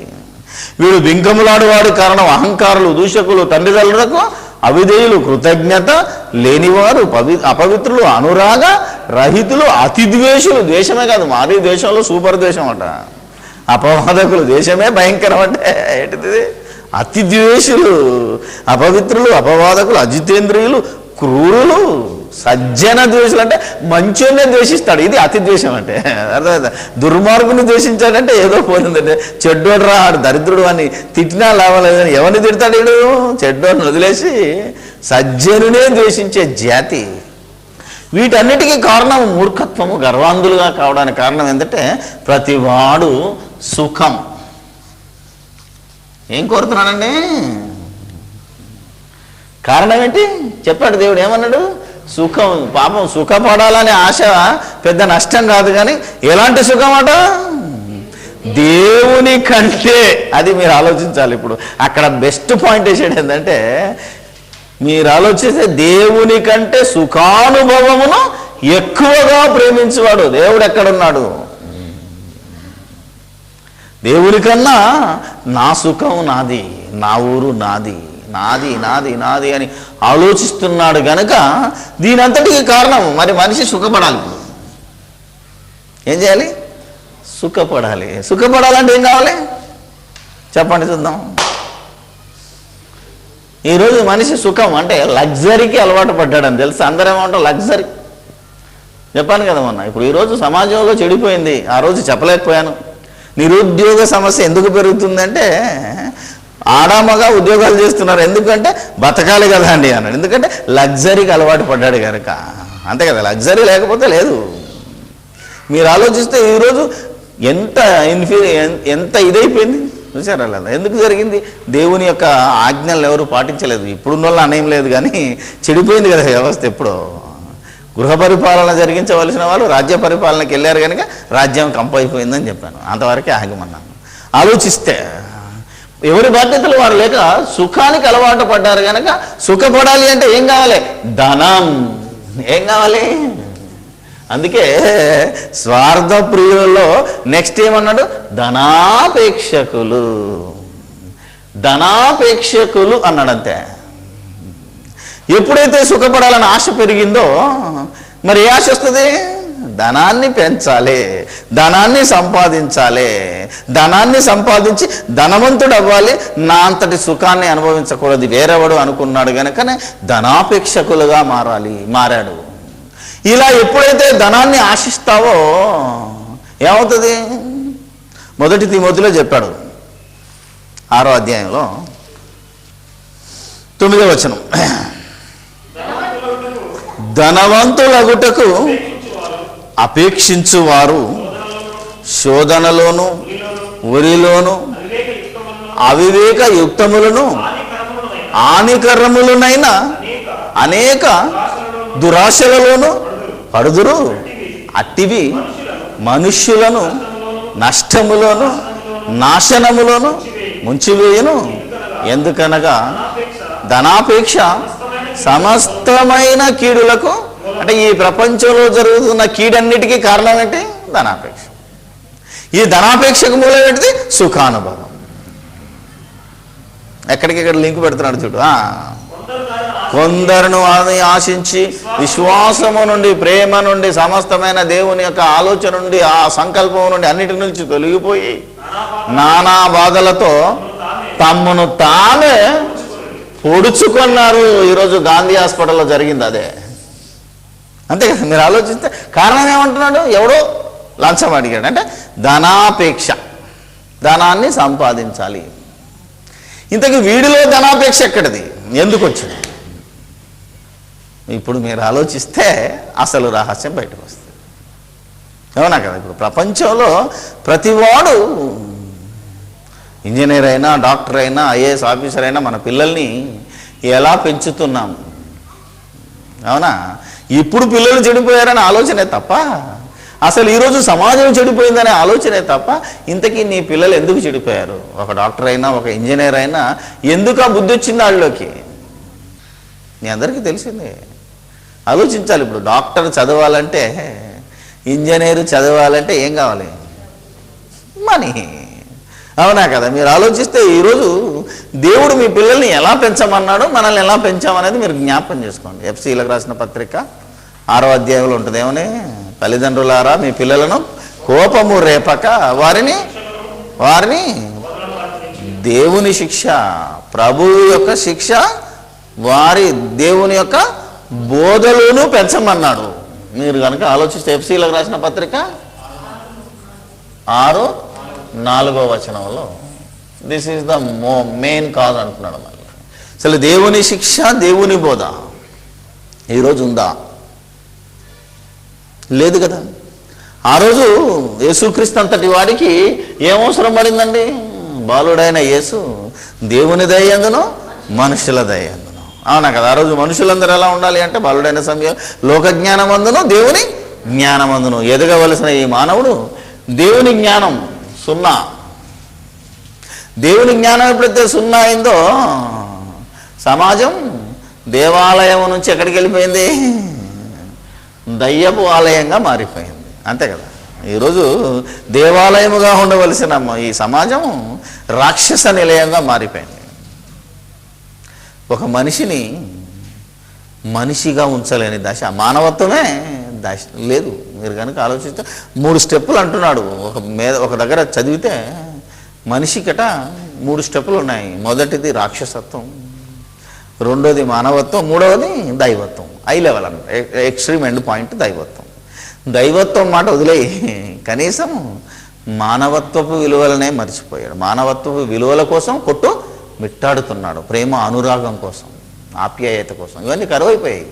వీడు బింకములాడువాడు కారణం అహంకారులు, దూషకులు, తండ్రిదండ్రులకు అవిధేయులు, కృతజ్ఞత లేనివారు, అపవిత్రులు, అనురాగ రహితులు, అతిద్వేషులు. ద్వేషమే కాదు, మాది దేశంలో సూపర్ ద్వేషం అట. అపవాదకులు, దేశమే భయంకరం అంటే ఏంటిది? అతిద్వేషులు, అపవిత్రులు, అపవాదకులు, అజితేంద్రియులు, క్రూరులు, సజ్జన ద్వేషులు. అంటే మంచోనే ద్వేషిస్తాడు. ఇది అతి ద్వేషం అంటే. అర్థమైందా? దుర్మార్గుని ద్వేషించాడంటే ఏదో పోయిందంటే చెడ్డోడు రా ఆడు దరిద్రుడు అని తిట్టినా లావలేదని ఎవరిని తిడతాడు? వీడు చెడ్డోడిని వదిలేసి సజ్జనునే ద్వేషించే జాతి. వీటన్నిటికీ కారణం మూర్ఖత్వము, గర్వాంధులుగా కావడానికి కారణం ఏంటంటే ప్రతివాడు సుఖం. ఏం కోరుతున్నాడండి? కారణం ఏంటి చెప్పాడు దేవుడు. ఏమన్నాడు? సుఖం. పాపం సుఖపడాలనే ఆశ పెద్ద నష్టం కాదు, కానీ ఎలాంటి సుఖం అట? దేవుని కంటే. అది మీరు ఆలోచించాలి. ఇప్పుడు అక్కడ బెస్ట్ పాయింట్ వేసాడు ఏంటంటే మీరు ఆలోచిస్తే దేవుని కంటే సుఖానుభవమును ఎక్కువగా ప్రేమించేవాడు దేవుడు ఎక్కడున్నాడు? దేవుని కన్నా నా సుఖం నాది, నా ఊరు నాది, నాది నాది నాది అని ఆలోచిస్తున్నాడు గనక దీనంతటికి కారణం మరి మనిషి సుఖపడాలి. ఏం చేయాలి? సుఖపడాలి. సుఖపడాలంటే ఏం కావాలి చెప్పండి చూద్దాం. ఈరోజు మనిషి సుఖం అంటే లగ్జరీకి అలవాటు పడ్డాడని తెలుసు. అందరేమంటాం లగ్జరీ. చెప్పాను కదా మొన్న. ఇప్పుడు ఈరోజు సమాజంలో చెడిపోయింది. ఆ రోజు చెప్పలేకపోయాను. నిరుద్యోగ సమస్య ఎందుకు పెరుగుతుందంటే ఆడామగా ఉద్యోగాలు చేస్తున్నారు. ఎందుకంటే బతకాలి కదా అండి అన్నాడు. ఎందుకంటే లగ్జరీకి అలవాటు పడ్డాడు కనుక. అంతే కదా, లగ్జరీ లేకపోతే లేదు. మీరు ఆలోచిస్తే ఈరోజు ఎంత ఇదైపోయింది చూసారా? లేదా ఎందుకు జరిగింది? దేవుని యొక్క ఆజ్ఞలు ఎవరు పాటించలేదు. ఇప్పుడున్న వాళ్ళు అనేం లేదు, కానీ చెడిపోయింది కదా వ్యవస్థ. ఎప్పుడో గృహ పరిపాలన జరిగించవలసిన వాళ్ళు రాజ్య పరిపాలనకి వెళ్ళారు కనుక రాజ్యం కంపైపోయిందని చెప్పాను. అంతవరకే ఆగమన్నాను. ఆలోచిస్తే ఎవరి బాధ్యతలు వారు లేక సుఖానికి అలవాటు పడ్డారు కనుక సుఖపడాలి అంటే ఏం కావాలి? ధనం. ఏం కావాలి? అందుకే స్వార్థ ప్రియులలో నెక్స్ట్ ఏమన్నాడు? ధనాపేక్షకులు. ధనాపేక్షకులు అన్నాడంతే. ఎప్పుడైతే సుఖపడాలని ఆశ పెరిగిందో మరి ఏ ఆశ వస్తుంది? ధనాన్ని పెంచాలి, ధనాన్ని సంపాదించాలి, ధనాన్ని సంపాదించి ధనవంతుడు అవ్వాలి, నా అంతటి సుఖాన్ని అనుభవించకూడదు వేరెవడు అనుకున్నాడు కనుకనే ధనాపేక్షకులుగా మారాడు. ఇలా ఎప్పుడైతే ధనాన్ని ఆశిస్తావో ఏమవుతుంది? మొదటి తిమోతిలో చెప్పాడు 6వ అధ్యాయంలో 9వ వచనం, ధనవంతులగుటకు అపేక్షించువారు శోధనలోను ఉరిలోను అవివేక యుక్తములను హానికరములనైన అనేక దురాశలలోను పడుదురు. అట్టివి మనుష్యులను నష్టములోను నాశనములోను ముంచివేయును. ఎందుకనగా ధనాపేక్ష సమస్తమైన కీడులకు, అంటే ఈ ప్రపంచంలో జరుగుతున్న కీడన్నిటికీ కారణం ఏంటి? ధనాపేక్ష. ఈ ధనాపేక్షకు మూలం ఏంటిది? సుఖానుభవం. ఎక్కడికెక్కడ లింక్ పెడుతున్నాడు చూడు. కొందరును ఆశించి విశ్వాసము నుండి, ప్రేమ నుండి, సమస్తమైన దేవుని యొక్క ఆలోచన నుండి, ఆ సంకల్పం నుండి అన్నిటి నుంచి తొలగిపోయి నానా బాధలతో తమ్మును తామే పొడుచుకున్నారు. ఈరోజు గాంధీ హాస్పిటల్లో జరిగింది అదే. అంతే కదా, మీరు ఆలోచిస్తే కారణం ఏమంటున్నాడు? ఎవడో లంచం అడిగాడు అంటే ధనాపేక్ష, ధనాన్ని సంపాదించాలి. ఇంతకీ వీడిలో ధనాపేక్ష ఎక్కడిది? ఎందుకు వచ్చింది? ఇప్పుడు మీరు ఆలోచిస్తే అసలు రహస్యం బయటకు వస్తుంది. అవునా కదా? ఇప్పుడు ప్రపంచంలో ప్రతివాడు ఇంజనీర్ అయినా, డాక్టర్ అయినా, ఐఏఎస్ ఆఫీసర్ అయినా మన పిల్లల్ని ఎలా పెంచుతున్నాం? అవునా? ఇప్పుడు పిల్లలు చెడిపోయారనే ఆలోచనే తప్ప, అసలు ఈరోజు సమాజం చెడిపోయిందనే ఆలోచనే తప్ప, ఇంతకీ నీ పిల్లలు ఎందుకు చెడిపోయారు? ఒక డాక్టర్ అయినా, ఒక ఇంజనీర్ అయినా ఎందుకు ఆ బుద్ధి వచ్చింది వాళ్ళలోకి? మీ అందరికీ తెలిసిందే. ఆలోచించాలి. ఇప్పుడు డాక్టర్ చదవాలంటే, ఇంజనీర్ చదవాలంటే ఏం కావాలి? మనీ. అవునా కదా? మీరు ఆలోచిస్తే ఈరోజు దేవుడు మీ పిల్లల్ని ఎలా పెంచమన్నాడో మనల్ని ఎలా పెంచామనేది మీరు జ్ఞాపకం చేసుకోండి. ఎఫ్సీలకు రాసిన పత్రిక 6వ అధ్యాయంలో ఉంటుంది. ఏమని? తల్లిదండ్రులారా మీ పిల్లలను కోపము రేపక వారిని దేవుని శిక్ష, ప్రభువు యొక్క శిక్ష, వారి దేవుని యొక్క బోధలోనూ పెంచమన్నాడు. మీరు కనుక ఆలోచిస్తే ఎఫ్సీలకు రాసిన పత్రిక 6:4 వచనంలో this is the main cause అంటున్నాడు. మళ్ళీ అసలు దేవుని శిక్ష, దేవుని బోధ ఈరోజు ఉందా? లేదు కదా. ఆ రోజు యేసుక్రీస్తు అంతటి వాడికి ఏం అవసరం పడిందండి? బాలుడైన యేసు దేవుని దయందును మనుషుల దయందును. అవునా కదా? ఆ రోజు మనుషులందరూ ఎలా ఉండాలి అంటే బాలుడైన సమయం లోక జ్ఞానమందును దేవుని జ్ఞానమందును ఎదగవలసిన ఈ మానవుడు దేవుని జ్ఞానం 0. దేవుని జ్ఞానం ఎప్పుడైతే 0 అయిందో సమాజం దేవాలయం నుంచి ఎక్కడికి వెళ్ళిపోయింది? దయ్యపు ఆలయంగా మారిపోయింది. అంతే కదా? ఈరోజు దేవాలయముగా ఉండవలసిన ఈ సమాజం రాక్షస నిలయంగా మారిపోయింది. ఒక మనిషిని మనిషిగా ఉంచలేని దశ, మానవత్వమే దశ లేదు. మీరు కనుక ఆలోచిస్తే 3 స్టెప్పులు అంటున్నాడు. ఒక దగ్గర చదివితే మనిషికట 3 స్టెప్పులు ఉన్నాయి. మొదటిది రాక్షసత్వం, రెండోది మానవత్వం, మూడవది దైవత్వం. హై లెవెల్ అన్నమాట. ఎక్స్ట్రీమ్ ఎండ్ పాయింట్ దైవత్వం. దైవత్వం మాట వదిలేయి, కనీసం మానవత్వపు విలువలనే మర్చిపోయాడు. మానవత్వపు విలువల కోసం కొట్టు మిట్టాడుతున్నాడు ప్రేమ అనురాగం కోసం, ఆప్యాయత కోసం. ఇవన్నీ కరువైపోయాయి.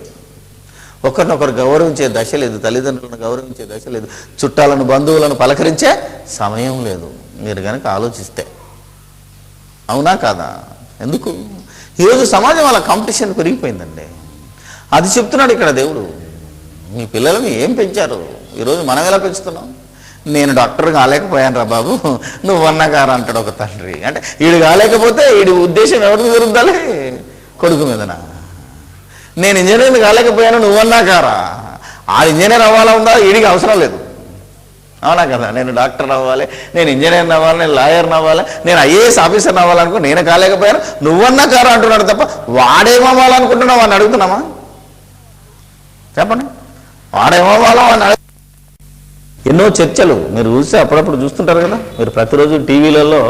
ఒకరినొకరు గౌరవించే దశ లేదు, తల్లిదండ్రులను గౌరవించే దశ లేదు, చుట్టాలను బంధువులను పలకరించే సమయం లేదు. మీరు కనుక ఆలోచిస్తే అవునా కాదా? ఎందుకు ఈరోజు సమాజం అలా కాంపిటీషన్ పెరిగిపోయిందండి. అది చెప్తున్నాడు ఇక్కడ దేవుడు. మీ పిల్లలని ఏం పెంచారు? ఈరోజు మనం ఎలా పెంచుతున్నాం? నేను డాక్టర్ కాలేకపోయాను రా బాబు, నువ్వన్నా కారా అంటాడు ఒక తండ్రి. అంటే వీడు కాలేకపోతే వీడి ఉద్దేశం ఎవరికి జరుగుతాలి? కొడుకు మీదనా? నేను ఇంజనీర్ని కాలేకపోయాను, నువ్వన్నా కారా? ఆ ఇంజనీర్ అవ్వాలా ఉందా? వీడికి అవసరం లేదు. అవునా కదా? నేను డాక్టర్ అవ్వాలి, నేను ఇంజనీర్ని అవ్వాలి, నేను లాయర్ని అవ్వాలి, నేను ఐఏఎస్ ఆఫీసర్ని అవ్వాలనుకో, నేను కాలేకపోయాను, నువ్వన్నా కారా అంటున్నాడు తప్ప వాడేమవ్వాలనుకుంటున్నావు అని అడుగుతున్నామా? చెప్పండి. వాడేమవ్వాలో అని ఎన్నో చర్చలు మీరు చూస్తే అప్పుడప్పుడు చూస్తుంటారు కదా. మీరు ప్రతిరోజు టీవీలలో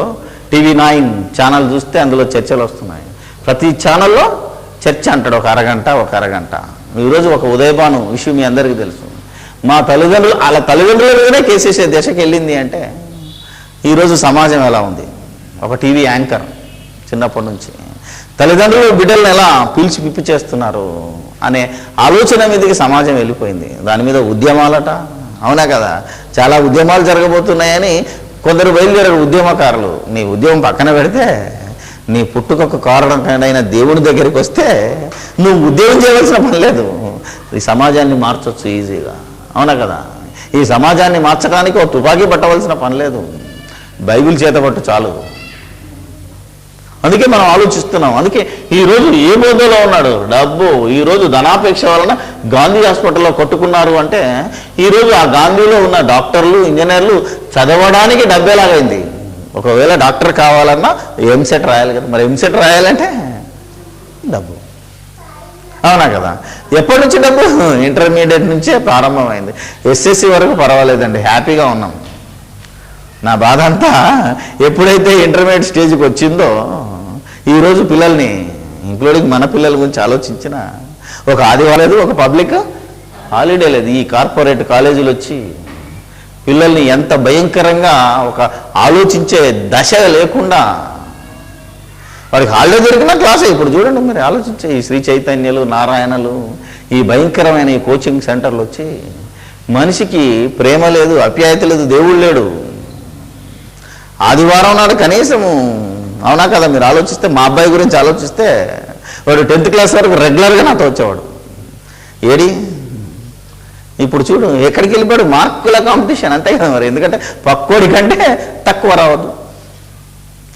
TV9 ఛానల్ చూస్తే అందులో చర్చలు వస్తున్నాయి. ప్రతి ఛానల్లో చర్చ అంటాడు, ఒక అరగంట. ఈరోజు ఒక ఉదయభాను విషయం మీ అందరికీ తెలుసు. మా తల్లిదండ్రులు వాళ్ళ తల్లిదండ్రుల మీదనే కేసేసే దశకి వెళ్ళింది. అంటే ఈరోజు సమాజం ఎలా ఉంది? ఒక టీవీ యాంకర్ చిన్నప్పటి నుంచి తల్లిదండ్రులు బిడ్డలను ఎలా పీల్చి పిప్పి చేస్తున్నారు అనే ఆలోచన మీదకి సమాజం వెళ్ళిపోయింది. దాని మీద ఉద్యమాలట. అవునా కదా? చాలా ఉద్యమాలు జరగబోతున్నాయని కొందరు బయలుదేరారు ఉద్యమకారులు. నీ ఉద్యమం పక్కన పెడితే నీ పుట్టుకొక కారణమైన దేవుని దగ్గరికి వస్తే నువ్వు ఉద్యమం చేయవలసిన పని లేదు. ఈ సమాజాన్ని మార్చొచ్చు ఈజీగా. అవునా కదా? ఈ సమాజాన్ని మార్చడానికి ఒక తుపాకీ పట్టవలసిన పని లేదు, బైబిల్ చేతపట్టు చాలు. అందుకే మనం ఆలోచిస్తున్నాం. అందుకే ఈరోజు ఏ బోధలో ఉన్నాడు? డబ్బు. ఈరోజు ధనాపేక్ష వలన గాంధీ హాస్పిటల్లో కొట్టుకున్నారు అంటే ఈరోజు ఆ గాంధీలో ఉన్న డాక్టర్లు, ఇంజనీర్లు చదవడానికి డబ్బేలాగైంది. ఒకవేళ డాక్టర్ కావాలన్నా ఎంసెట్ రాయాలి కదా. మరి ఎంసెట్ రాయాలంటే డబ్బు. అవునా కదా? ఎప్పటి నుంచి డబ్బు? ఇంటర్మీడియట్ నుంచే ప్రారంభమైంది. SSC వరకు పర్వాలేదండి, హ్యాపీగా ఉన్నాం. నా బాధ అంతా ఎప్పుడైతే ఇంటర్మీడియట్ స్టేజ్కి వచ్చిందో ఈరోజు పిల్లల్ని, ఇంక్లూడింగ్ మన పిల్లల గురించి ఆలోచించిన ఒక ఆదివారం లేదు, ఒక పబ్లిక్ హాలిడే లేదు. ఈ కార్పొరేట్ కాలేజీలు వచ్చి పిల్లల్ని ఎంత భయంకరంగా ఒక ఆలోచించే దశ లేకుండా వాడికి హాలిడే దొరికినా క్లాసే. ఇప్పుడు చూడండి, మరి ఆలోచించే ఈ శ్రీ చైతన్యలు, నారాయణలు, ఈ భయంకరమైన ఈ కోచింగ్ సెంటర్లు వచ్చి మనిషికి ప్రేమ లేదు, అప్యాయత లేదు, దేవుడు లేడు. ఆదివారం నాడు కనీసము, అవునా కదా? మీరు ఆలోచిస్తే, మా అబ్బాయి గురించి ఆలోచిస్తే వాడు 10th క్లాస్ వరకు రెగ్యులర్గా నాతో వచ్చేవాడు. ఏడి ఇప్పుడు చూడు ఎక్కడికి వెళ్ళిపోయాడు? మార్కుల కాంపిటీషన్, అంతే కదా మరి. ఎందుకంటే పక్కోడి కంటే తక్కువ రావద్దు,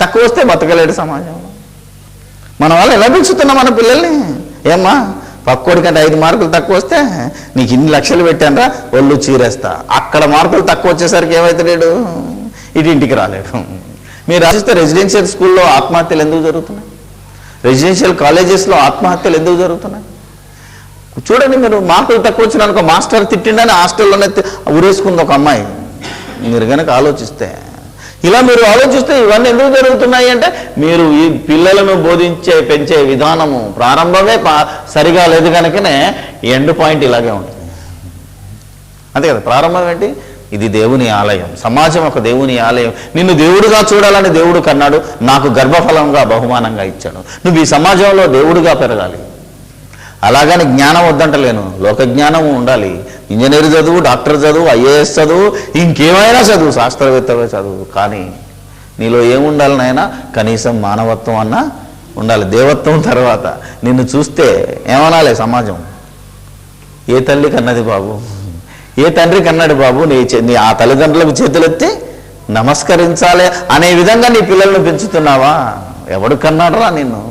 తక్కువ వస్తే బతకలేడు సమాజంలో. మన వాళ్ళు ఎలా పెంచుతున్నాం మన పిల్లల్ని? ఏమ్మా, పక్కోడి కంటే 5 మార్కులు తక్కువ వస్తే నీకు ఇన్ని లక్షలు పెట్టానరా ఒళ్ళు చీరేస్తా. అక్కడ మార్కులు తక్కువ వచ్చేసరికి ఏమవుతాడు? ఇంటికి రాలేడు. మీరు రాసిస్తే రెసిడెన్షియల్ స్కూల్లో ఆత్మహత్యలు ఎందుకు జరుగుతున్నాయి? రెసిడెన్షియల్ కాలేజెస్లో ఆత్మహత్యలు ఎందుకు జరుగుతున్నాయి? చూడండి, మీరు మార్కులు తక్కువ వచ్చినానుకో మాస్టర్ తిట్టిండని హాస్టల్లోనే ఉరేసుకుంది ఒక అమ్మాయి. మీరు కనుక ఆలోచిస్తే, ఇలా మీరు ఆలోచిస్తే ఇవన్నీ ఎందుకు జరుగుతున్నాయి అంటే మీరు ఈ పిల్లలను పెంచే విధానము ప్రారంభమే సరిగా లేదు కనుకనే ఎండ్ పాయింట్ ఇలాగే ఉంటుంది. అంతే కదా? ప్రారంభం ఏంటి? ఇది దేవుని ఆలయం, సమాజం ఒక దేవుని ఆలయం. నిన్ను దేవుడుగా చూడాలని దేవుడు కన్నాడు, నాకు గర్భఫలంగా బహుమానంగా ఇచ్చాడు. నువ్వు ఈ సమాజంలో దేవుడుగా పెరగాలి. అలాగని జ్ఞానం వద్దంటలేను, లోక జ్ఞానము ఉండాలి. ఇంజనీర్ చదువు, డాక్టర్ చదువు, IAS చదువు, ఇంకేమైనా చదువు, శాస్త్రవేత్తగా చదువు. కానీ నీలో ఏముండాలి నాయనా? కనీసం మానవత్వం అన్నా ఉండాలి. దేవత్వం తర్వాత నిన్ను చూస్తే ఏమనాలి సమాజం? ఏ తల్లి కన్నది బాబు, ఏ తండ్రి కన్నాడు బాబు, నీ ఆ తల్లిదండ్రులకు చేతులెత్తి నమస్కరించాలి అనే విధంగా నీ పిల్లలను పెంచుతున్నావా? ఎవడు కన్నాడురా నిన్ను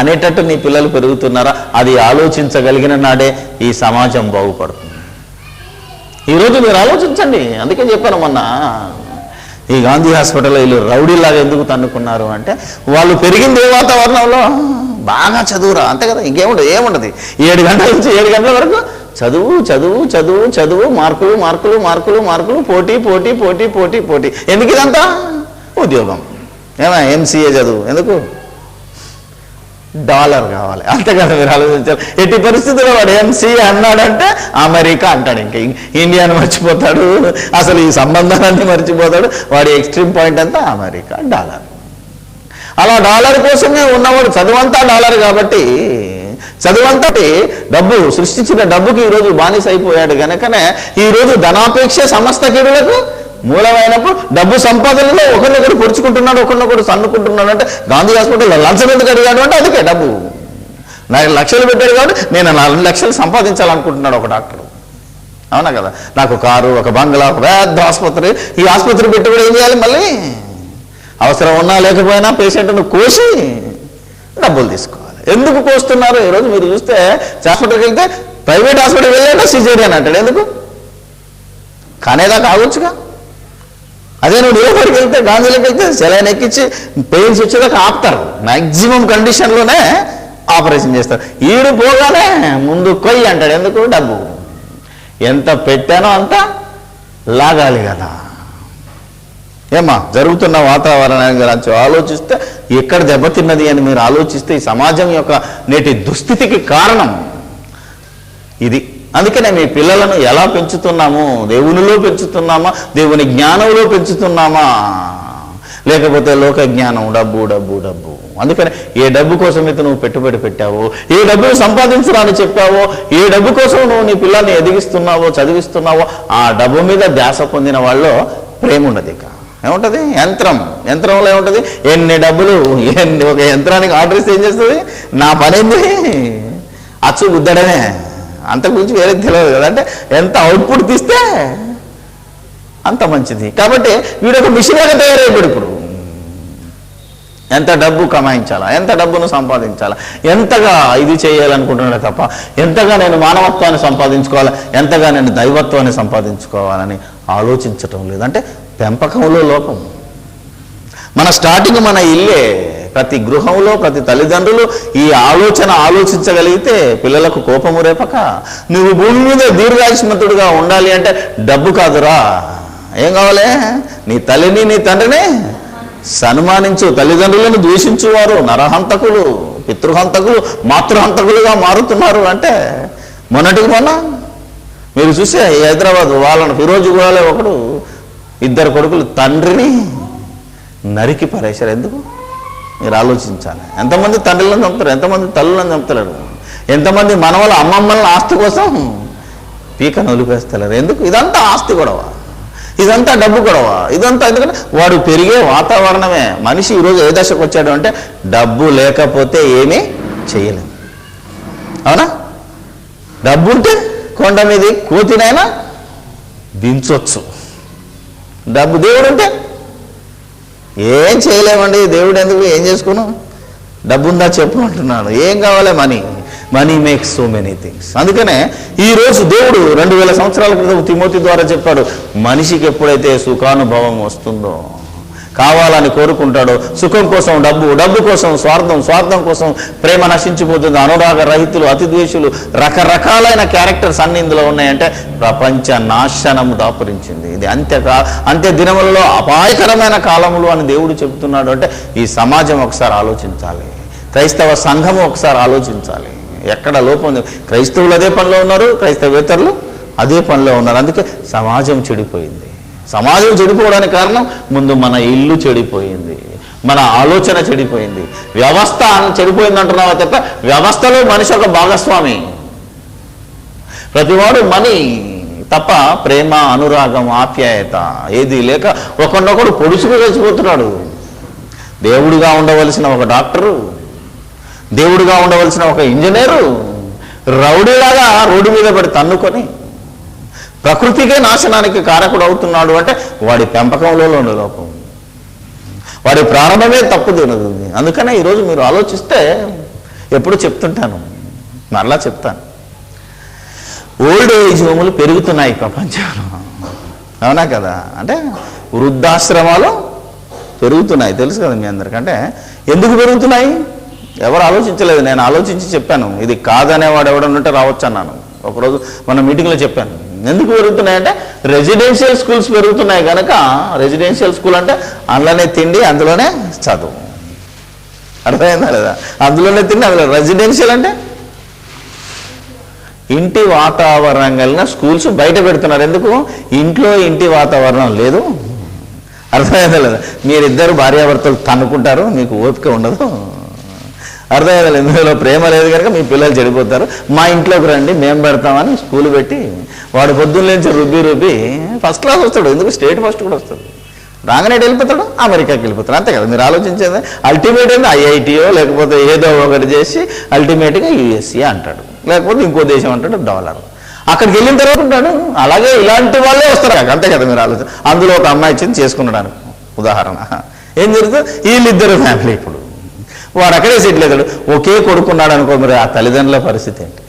అనేటట్టు నీ పిల్లలు పెరుగుతున్నారా? అది ఆలోచించగలిగిన నాడే ఈ సమాజం బాగుపడుతుంది. ఈరోజు మీరు ఆలోచించండి. అందుకే చెప్పాను మొన్న, ఈ గాంధీ హాస్పిటల్లో వీళ్ళు రౌడీలాగా ఎందుకు తన్నుకున్నారు అంటే వాళ్ళు పెరిగింది ఏ వాతావరణంలో? బాగా చదువురా, అంతే కదా. ఇంకేముండదు, ఏముండదు. 7 గంటల నుంచి 7 గంటల వరకు చదువు చదువు చదువు చదువు, మార్కులు మార్కులు మార్కులు మార్కులు, పోటీ పోటీ పోటీ పోటీ పోటీ. ఎందుకు ఇదంతా? ఉద్యోగం. MCA చదువు ఎందుకు? $1 కావాలి, అంతే కదా. మీరు ఆలోచించారు. ఎట్టి పరిస్థితుల్లో వాడు MCA అన్నాడంటే అమెరికా అంటాడు, ఇంకా ఇండియాను మర్చిపోతాడు, అసలు ఈ సంబంధాలన్నీ మర్చిపోతాడు. వాడి ఎక్స్ట్రీమ్ పాయింట్ అంతా అమెరికా, $. అలా డాలర్ కోసమే ఉన్నవాడు చదువంతా డాలర్ కాబట్టి చదువంతా డబ్బు సృష్టించిన డబ్బుకి ఈరోజు బానిస అయిపోయాడు కనుకనే ఈరోజు ధనాపేక్ష సమస్త కీడులకు మూలమైనప్పుడు డబ్బు సంపాదనలో ఒకరినొకరు పొడుచుకుంటున్నాడు, ఒకరినొకరు సన్నుకుంటున్నాడు. అంటే గాంధీ హాస్పిటల్లో లంచం ఎందుకు అడిగాడు అంటే అందుకే డబ్బు. 4 లక్షలు పెట్టాడు కాబట్టి నేను 4 లక్షలు సంపాదించాలనుకుంటున్నాడు ఒక డాక్టర్. అవునా కదా? నాకు కారు, ఒక బంగ్లా, ఒక పెద్ద ఆసుపత్రి. ఈ ఆసుపత్రి పెట్టుబడి ఏం చేయాలి? మళ్ళీ అవసరం ఉన్నా లేకపోయినా పేషెంట్ను కోసి డబ్బులు తీసుకోవాలి. ఎందుకు కోస్తున్నారు? ఈరోజు మీరు చూస్తే హాస్పిటల్కి వెళ్తే ప్రైవేట్ హాస్పిటల్కి వెళ్ళాక సిజేరియన్ అంటాడు. ఎందుకు? కానేదాకా ఆగొచ్చుగా. అదే నువ్వు నిలబడికి వెళ్తే, గాంధీలోకి వెళ్తే సెలైన్ ఎక్కించి పెయిన్స్ వచ్చేదాకా ఆపుతారు. మ్యాక్సిమం కండిషన్లోనే ఆపరేషన్ చేస్తారు. ఈడు పోగానే ముందు కొయ్యి అంటాడు. ఎందుకు? డబ్బు. ఎంత పెట్టానో అంత లాగాలి కదా. ఏమా జరుగుతున్న వాతావరణాన్ని గురించి ఆలోచిస్తే ఎక్కడ దెబ్బతిన్నది అని మీరు ఆలోచిస్తే ఈ సమాజం యొక్క నేటి దుస్థితికి కారణం ఇది. అందుకనే మీ పిల్లలను ఎలా పెంచుతున్నాము? దేవునిలో పెంచుతున్నామా? దేవుని జ్ఞానంలో పెంచుతున్నామా? లేకపోతే లోక జ్ఞానం, డబ్బు డబ్బు డబ్బు. అందుకని ఏ డబ్బు కోసం అయితే నువ్వు పెట్టుబడి పెట్టావో, ఏ డబ్బును సంపాదించాలని చెప్పావో, ఏ డబ్బు కోసం నువ్వు నీ పిల్లల్ని ఎదిగిస్తున్నావో, చదివిస్తున్నావో, ఆ డబ్బు మీద ధ్యాస పొందిన వాళ్ళు ప్రేమ ఉండదు. ఇక ఏముంటుంది? యంత్రంలో ఏముంటుంది? ఎన్ని డబ్బులు, ఒక యంత్రానికి ఆర్డర్ ఇస్తే ఏం చేస్తుంది? నా పనేంది అచ్చు గుద్దడమే, అంతకు మించి వేరే తెలియదు కదా. అంటే ఎంత అవుట్పుట్ తీస్తే అంత మంచిది. కాబట్టి వీడొక మిషన్గా తయారైపోయాడు. ఇప్పుడు ఎంత డబ్బు కమాయించాలా, ఎంత డబ్బును సంపాదించాలా, ఎంతగా ఇది చేయాలనుకుంటున్నాడే తప్ప ఎంతగా నేను మానవత్వాన్ని సంపాదించుకోవాలా, ఎంతగా నేను దైవత్వాన్ని సంపాదించుకోవాలని ఆలోచించటం లేదు. అంటే పెంపకంలో లోపం. మన స్టార్టింగ్ మన ఇల్లే. ప్రతి గృహంలో ప్రతి తల్లిదండ్రులు ఈ ఆలోచించగలిగితే పిల్లలకు కోపము రేపక. నువ్వు భూమి మీద దీర్ఘాయుష్మంతుడిగా ఉండాలి అంటే డబ్బు కాదురా, ఏం కావాలి? నీ తల్లిని నీ తండ్రిని సన్మానించు. తల్లిదండ్రులను దూషించువారు నరహంతకులు, పితృహంతకులు, మాతృహంతకులుగా మారుతున్నారు. అంటే మొన్నటికి మొన్న మీరు చూసే హైదరాబాద్ వాళ్ళను ఫిరోజుగూడలో ఒకడు 2 కొడుకులు తండ్రిని నరికి పరేశారు. ఎందుకు? మీరు ఆలోచించాలి. ఎంతమంది తండ్రులను చంపుతారు, ఎంతమంది తల్లులను చంపుతారు, ఎంతమంది మనవల అమ్మమ్మల ఆస్తి కోసం పీకను ఒలిపేస్తారు. ఎందుకు? ఇదంతా ఆస్తి గొడవ, ఇదంతా డబ్బు గొడవ, ఇదంతా. ఎందుకంటే వాడు పెరిగే వాతావరణమే. మనిషి ఈరోజు ఏ దశకు వచ్చాడు అంటే డబ్బు లేకపోతే ఏమీ చేయలేము. అవునా? డబ్బు ఉంటే కొండ మీద కోతినైనా దించొచ్చు. డబ్బు దేవుడు ఉంటే ఏం చేయలేమండి. దేవుడు ఎందుకు? ఏం చేసుకున్నాం? డబ్బు ఉందా చెప్పు అంటున్నాడు. ఏం కావాలి? Money makes so many things. అందుకనే ఈరోజు దేవుడు 2000 సంవత్సరాల క్రితం తిమోతి ద్వారా చెప్పాడు, మనిషికి ఎప్పుడైతే సుఖానుభవం వస్తుందో, కావాలని కోరుకుంటాడో, సుఖం కోసం డబ్బు కోసం స్వార్థం కోసం ప్రేమ నశించిపోతుంది. అనురాగ రహితులు, అతిద్వేషులు, రకరకాలైన క్యారెక్టర్స్ అన్ని ఇందులో ఉన్నాయంటే ప్రపంచ నాశనము దాపురించింది. ఇది అంత్య దినములలో అపాయకరమైన కాలములు అని దేవుడు చెబుతున్నాడు. అంటే ఈ సమాజం ఒకసారి ఆలోచించాలి, క్రైస్తవ సంఘము ఒకసారి ఆలోచించాలి. ఎక్కడ లోపం ఉంది? క్రైస్తవులు అదే పనిలో ఉన్నారు, క్రైస్తవేతరులు అదే పనిలో ఉన్నారు. అందుకే సమాజం చెడిపోయింది. సమాజం చెడిపోవడానికి కారణం ముందు మన ఇల్లు చెడిపోయింది, మన ఆలోచన చెడిపోయింది, వ్యవస్థ చెడిపోయింది అంటున్నావా తప్ప వ్యవస్థలో మనిషి ఒక భాగస్వామి. ప్రతివాడు మనీ తప్ప ప్రేమ, అనురాగం, ఆప్యాయత ఏది లేక ఒకరినొకడు పొడుచుకు కలిసిపోతున్నాడు. దేవుడిగా ఉండవలసిన ఒక డాక్టరు, దేవుడిగా ఉండవలసిన ఒక ఇంజనీరు రౌడీలాగా రోడ్డు మీద పడి తన్నుకొని ప్రకృతికే నాశనానికి కారకుడు అవుతున్నాడు. అంటే వాడి పెంపకంలో లోపం, వాడి ప్రారంభమే తప్పు తినదు. అందుకనే ఈరోజు మీరు ఆలోచిస్తే ఎప్పుడు చెప్తుంటాను, మరలా చెప్తాను, ఓల్డ్ ఏజ్ హోములు పెరుగుతున్నాయి ప్రపంచంలో. అవునా కదా? అంటే వృద్ధాశ్రమాలు పెరుగుతున్నాయి. తెలుసు కదా మీ అందరికంటే. ఎందుకు పెరుగుతున్నాయి? ఎవరు ఆలోచించలేదు. నేను ఆలోచించి చెప్పాను. ఇది కాదనేవాడు ఎవడనుంటే రావచ్చు అన్నాను. ఒకరోజు మన మీటింగ్లో చెప్పాను. ఎందుకు పెరుగుతున్నాయంటే రెసిడెన్షియల్ స్కూల్స్ పెరుగుతున్నాయి కనుక. రెసిడెన్షియల్ స్కూల్ అంటే అందులోనే తిండి, అందులోనే చదువు. అర్థమైందా లేదా? అందులోనే తిండి, అందులో. రెసిడెన్షియల్ అంటే ఇంటి వాతావరణం కలిగిన స్కూల్స్ బయట పెడుతున్నారు. ఎందుకు? ఇంట్లో ఇంటి వాతావరణం లేదు, అర్థమైందా లేదా? మీరిద్దరు భార్యాభర్తలు తన్నుకుంటారు, మీకు ఓపిక ఉండదు. అర్థమైందా? ఇందులో ప్రేమ లేదు కనుక మీ పిల్లలు చెడిపోతారు. మా ఇంట్లోకి రండి, మేము పెడతామని స్కూల్ పెట్టి వాడు పొద్దున్నేంచి రుబ్బి ఫస్ట్ క్లాస్ వస్తాడు. ఎందుకు స్టేట్ ఫస్ట్ కూడా వస్తాడు. రాగానే వెళ్ళిపోతాడు, అమెరికాకి వెళ్ళిపోతాడు. అంతే కదా మీరు ఆలోచించేది. అల్టిమేట్ ఏంది ఐఐటీయో లేకపోతే ఏదో ఒకటి చేసి అల్టిమేట్గా యూఎస్ఏ అంటాడు, లేకపోతే ఇంకో దేశం అంటాడు $. అక్కడికి వెళ్ళిన తర్వాత ఉంటాడు. అలాగే ఇలాంటి వాళ్ళే వస్తారు. అంతే కదా మీరు ఆలోచన. అందులో ఒక అమ్మాయి ఇచ్చింది చేసుకున్నాడు ఉదాహరణ. ఏం జరుగుతుంది? వీళ్ళిద్దరు ఫ్యామిలీ. ఇప్పుడు వాడు అక్కడే సెటిల్ అవుతాడు. ఒకే కొడుకున్నాడు అనుకో, మరి ఆ తల్లిదండ్రుల పరిస్థితి ఏంటి?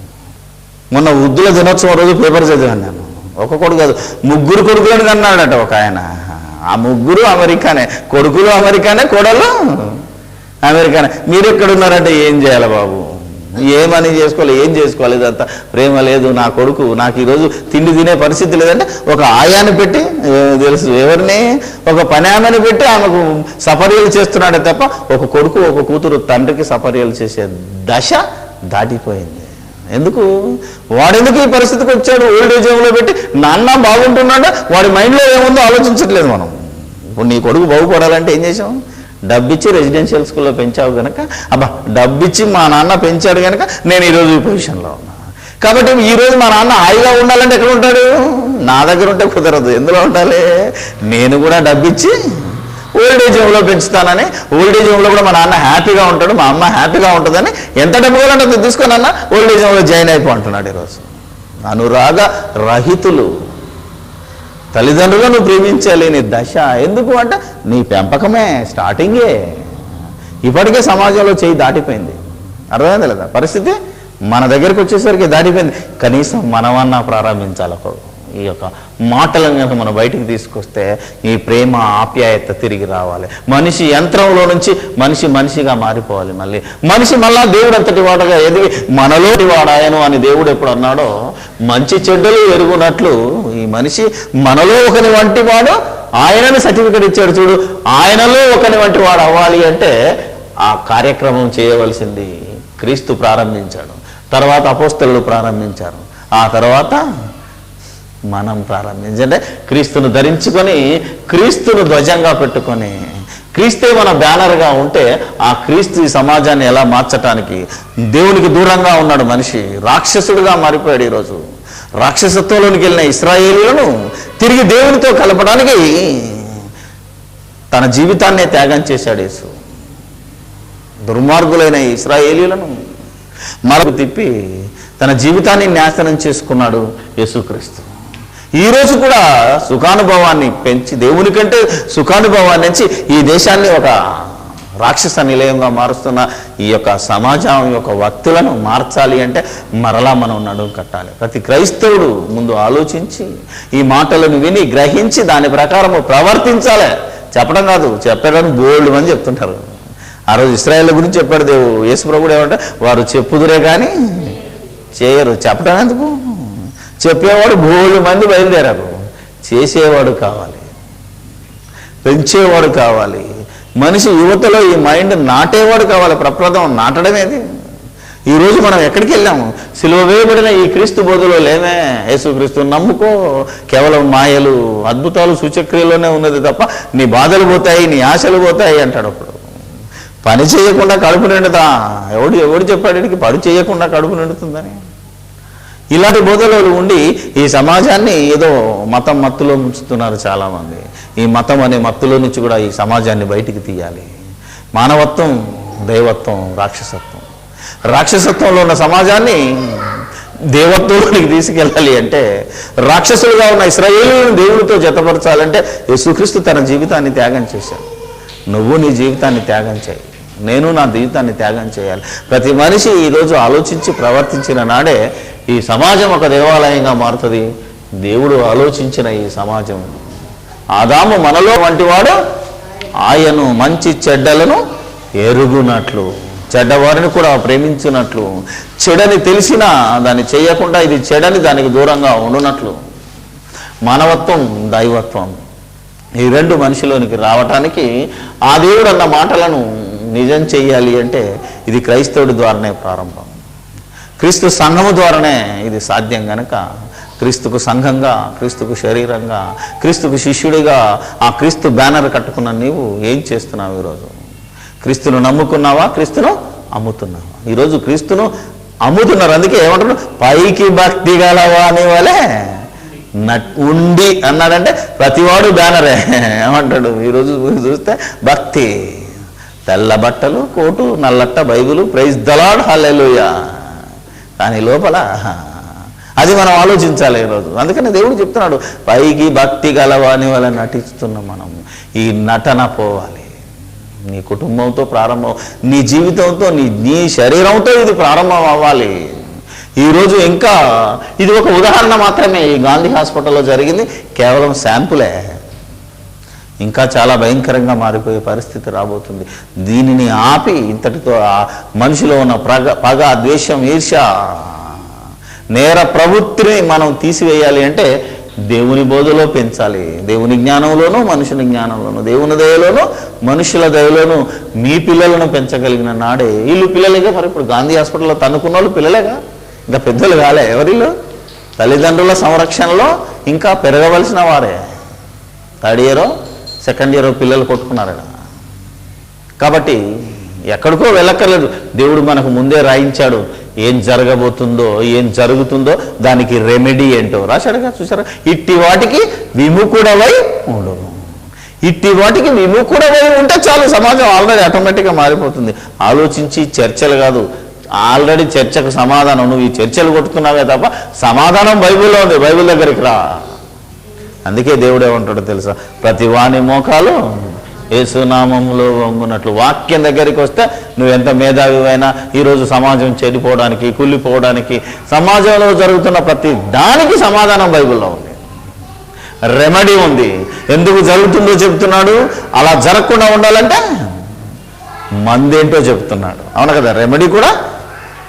మొన్న వృద్ధుల దినోత్సవం రోజు పేపర్ చదివాను నేను. ఒక కొడుకు కాదు, 3 కొడుకులను కన్నాడట ఒక ఆయన. ఆ 3 అమెరికానే, కొడుకులు అమెరికానే, కోడలు అమెరికానే. మీరు ఎక్కడున్నారంటే ఏం చేయాలి బాబు, ఏమని చేసుకోవాలి, ఏం చేసుకోవాలి? ఇదంతా ప్రేమ లేదు. నా కొడుకు నాకు ఈరోజు తిండి తినే పరిస్థితి లేదంటే ఒక ఆయాన్ని పెట్టి, తెలుసు ఎవరిని, ఒక పని ఆమెను పెట్టి ఆమెకు సపర్యలు చేస్తున్నాడే తప్ప ఒక కొడుకు ఒక కూతురు తండ్రికి సపర్యలు చేసే దశ దాటిపోయింది. ఎందుకు? వాడెందుకు ఈ పరిస్థితికి వచ్చాడు? ఓల్డ్ ఏజ్ హోమ్లో పెట్టి నాన్న బాగుంటున్నాడా, వాడి మైండ్లో ఏముందో ఆలోచించట్లేదు మనం. ఇప్పుడు నీ కొడుకు బాగుపడాలంటే ఏం చేసాం? డబ్బిచ్చి రెసిడెన్షియల్ స్కూల్లో పెంచావు కనుక, అబ్బా డబ్బిచ్చి మా నాన్న పెంచాడు కనుక నేను ఈరోజు ఈ పొజిషన్లో ఉన్నా. కాబట్టి ఈరోజు మా నాన్న హాయిగా ఉండాలంటే ఎక్కడ ఉంటాడు? నా దగ్గర ఉంటే కుదరదు. ఎందులో ఉండాలి? నేను కూడా డబ్బిచ్చి ఓల్డ్ ఏజ్ హోమ్లో పెంచుతానని, ఓల్డ్ ఏజ్ హోమ్లో కూడా మా నాన్న హ్యాపీగా ఉంటాడు, మా అమ్మ హ్యాపీగా ఉంటుందని ఎంత డబ్బు కావాలంటే అంత తీసుకొని అన్న ఓల్డ్ ఏజ్ హోమ్లో జాయిన్ అయిపోంటున్నాడు ఈరోజు. అనురాగ రహితులు. తల్లిదండ్రులను ప్రేమించాలి నీ దశ. ఎందుకు అంటే నీ పెంపకమే స్టార్టింగే. ఇప్పటికే సమాజంలో చేయి దాటిపోయింది. అర్థమైంది లేదా పరిస్థితి? మన దగ్గరికి వచ్చేసరికి దాటిపోయింది. కనీసం మనమన్నా ప్రారంభించాలి. ఈ యొక్క మాటలను కనుక మనం బయటికి తీసుకొస్తే ఈ ప్రేమ ఆప్యాయత తిరిగి రావాలి. మనిషి యంత్రంలో నుంచి మనిషిగా మారిపోవాలి. మనిషి మళ్ళా దేవుడు అంతటి వాడుగా ఎదిగి మనలోటి వాడాయను అని దేవుడు ఎప్పుడు అన్నాడో, మంచి చెడ్డలు ఎరుగునట్లు ఈ మనిషి మనలో ఒకని వంటి వాడు ఆయనని సర్టిఫికెట్ ఇచ్చాడు చూడు. ఆయనలో ఒకని వంటి వాడు అవ్వాలి అంటే ఆ కార్యక్రమం చేయవలసింది క్రీస్తు ప్రారంభించాడు. తర్వాత అపోస్తలులు ప్రారంభించారు. ఆ తర్వాత మనం ప్రారంభించంటే క్రీస్తును ధరించుకొని, క్రీస్తును ధ్వజంగా పెట్టుకొని, క్రీస్తే మన బ్యానర్గా ఉంటే ఆ క్రీస్తు ఈ సమాజాన్ని ఎలా మార్చడానికి. దేవునికి దూరంగా ఉన్నాడు మనిషి, రాక్షసుడిగా మారిపోయాడు. ఈరోజు రాక్షసత్వంలోనికి వెళ్ళిన ఇశ్రాయేలీయులను తిరిగి దేవునితో కలపడానికి తన జీవితాన్నే త్యాగం చేశాడు యేసు. దుర్మార్గులైన ఇశ్రాయేలీయులను మరొక తిప్పి తన జీవితాన్ని నాశనం చేసుకున్నాడు యేసుక్రీస్తు. ఈరోజు కూడా సుఖానుభవాన్ని పెంచి, దేవుని కంటే సుఖానుభవాన్ని పెంచి ఈ దేశాన్ని ఒక రాక్షస నిలయంగా మారుస్తున్న ఈ యొక్క సమాజం యొక్క వ్యక్తులను మార్చాలి అంటే మరలా మనం నడుము కట్టాలి. ప్రతి క్రైస్తవుడు ముందు ఆలోచించి ఈ మాటలను విని గ్రహించి దాని ప్రకారము ప్రవర్తించాలి. చెప్పడం కాదు, చెప్పడానికి బోల్డ్ మంది చెప్తుంటారు. ఆ రోజు ఇశ్రాయేల్ గురించి చెప్పాడు దేవుడు. యేసు ప్రభువు ఏమంటే, వారు చెప్పుదురే కానీ చేయరు. చెప్పడం ఎందుకు? చెప్పేవాడు బోల్డ్ మంది బయలుదేరారు. చేసేవాడు కావాలి, పెంచేవాడు కావాలి. మనిషి యువతలో ఈ మైండ్ నాటేవాడు కావాలి. ప్రప్రదం నాటడమేది. ఈరోజు మనం ఎక్కడికి వెళ్ళాము? సిలువ వేయబడిన ఈ క్రీస్తు బోధలో లేమే. యేసుక్రీస్తుని నమ్ముకో, కేవలం మాయలు అద్భుతాలు సూచక్రియలోనే ఉన్నది తప్ప నీ బాధలు పోతాయి, నీ ఆశలు పోతాయి అంటాడు. అప్పుడు పని చేయకుండా కడుపు నిండుతా. ఎవడు చెప్పాడు వీడికి పని చేయకుండా కడుపు నిండుతుందని? ఇలాంటి బోధనలు ఉండి ఈ సమాజాన్ని ఏదో మతం మత్తులో ముంచుతున్నారు చాలామంది. ఈ మతం అనే మత్తులో నుంచి కూడా ఈ సమాజాన్ని బయటికి తీయాలి. మానవత్వం, దైవత్వం, రాక్షసత్వంలో ఉన్న సమాజాన్ని దేవత్వంలోనికి తీసుకెళ్ళాలి అంటే, రాక్షసులుగా ఉన్న ఇశ్రాయేలులను దేవుడితో జతపరచాలంటే యేసుక్రీస్తు తన జీవితాన్ని త్యాగం చేశాడు. నువ్వు నీ జీవితాన్ని త్యాగం చేయి, నేను నా జీవితాన్ని త్యాగం చేయాలి. ప్రతి మనిషి ఈరోజు ఆలోచించి ప్రవర్తించిన నాడే ఈ సమాజం ఒక దేవాలయంగా మారుతుంది. దేవుడు ఆలోచించిన ఈ సమాజం, ఆదాము మనలో వంటివాడు ఆయను మంచి చెడ్డలను ఎరుగునట్లు, చెడ్డవారిని కూడా ప్రేమించినట్లు, చెడని తెలిసినా దాన్ని చేయకుండా ఇది చెడని దానికి దూరంగా ఉండునట్లు. మానవత్వం, దైవత్వం ఈ రెండు మనిషిలోనికి రావటానికి ఆ దేవుడు అన్న మాటలను నిజం చెయ్యాలి అంటే ఇది క్రైస్తవుడి ద్వారానే ప్రారంభం. క్రీస్తు సంఘము ద్వారానే ఇది సాధ్యం కనుక క్రీస్తుకు సంఘంగా, క్రీస్తుకు శరీరంగా, క్రీస్తుకు శిష్యుడిగా ఆ క్రీస్తు బ్యానర్ కట్టుకున్న నీవు ఏం చేస్తున్నావు ఈరోజు? క్రీస్తును నమ్ముకున్నావా, క్రీస్తును అమ్ముతున్నావా? ఈరోజు క్రీస్తును అమ్ముతున్నారు. అందుకే ఏమంటారు, పైకి భక్తి గలవాని వలె ఉండి అన్నాడంటే ప్రతివాడు బ్యానరే. ఏమంటాడు ఈరోజు చూస్తే భక్తి, తెల్ల బట్టలు, కోటు, నల్లట్ట, Bible, praise the Lord, hallelujah. కానీ లోపల అది మనం ఆలోచించాలి ఈరోజు. అందుకని దేవుడు చెప్తున్నాడు, పైకి భక్తి గలవాని వల్ల నటిస్తున్నాం. మనం ఈ నటన పోవాలి. నీ కుటుంబంతో ప్రారంభం, నీ జీవితంతో, నీ శరీరంతో ఇది ప్రారంభం అవ్వాలి. ఈరోజు ఇంకా ఇది ఒక ఉదాహరణ మాత్రమే. ఈ గాంధీ హాస్పిటల్లో జరిగింది కేవలం శాంపులే. ఇంకా చాలా భయంకరంగా మారిపోయే పరిస్థితి రాబోతుంది. దీనిని ఆపి ఇంతటితో మనిషిలో ఉన్న పగ, ద్వేషం, ఈర్ష్య, నేర ప్రవృత్తిని మనం తీసివేయాలి అంటే దేవుని బోధలో పెంచాలి. దేవుని జ్ఞానంలోనూ, మనుషుని జ్ఞానంలోనూ, దేవుని దయలోనూ, మనుషుల దయలోనూ మీ పిల్లలను పెంచగలిగిన నాడే వీళ్ళు పిల్లలేగా. మరి ఇప్పుడు గాంధీ హాస్పిటల్లో తన్నుకున్న వాళ్ళు పిల్లలేగా, ఇంకా పెద్దలు కాలే. ఎవరిలో తల్లిదండ్రుల సంరక్షణలో ఇంకా పెరగవలసిన వారే. 3rd ఇయరో 2nd ఇయరో పిల్లలు కొట్టుకున్నారట. కాబట్టి ఎక్కడికో వెళ్ళక్కర్లేదు. దేవుడు మనకు ముందే రాయించాడు. ఏం జరగబోతుందో, ఏం జరుగుతుందో దానికి రెమెడీ ఏంటో రాశాడుగా. చూసారా, ఇట్టి వాటికి విముఖుడవై ఉండు. ఇట్టి వాటికి విముఖుడవై ఉంటే చాలు, సమాజం ఆల్రెడీ ఆటోమేటిక్గా మారిపోతుంది. ఆలోచించి చర్చలు కాదు, ఆల్రెడీ చర్చకు సమాధానం. నువ్వు ఈ చర్చలు కొట్టుకున్నావే తప్ప సమాధానం బైబిల్లో ఉంది. బైబిల్ దగ్గరికి రా. అందుకే దేవుడు ఏమంటాడో తెలుసా, ప్రతి వాని మోకాలు యేసునామంలో వంగునట్లు. వాక్యం దగ్గరికి వస్తే నువ్వెంత మేధావివైనా ఈరోజు సమాజం చెడిపోవడానికి, కుళ్ళిపోవడానికి, సమాజంలో జరుగుతున్న ప్రతి దానికి సమాధానం బైబిల్లో ఉంది, రెమెడీ ఉంది. ఎందుకు జరుగుతుందో చెప్తున్నాడు. అలా జరగకుండా ఉండాలంటే మందేంటో చెప్తున్నాడు. అవును కదా, రెమెడీ కూడా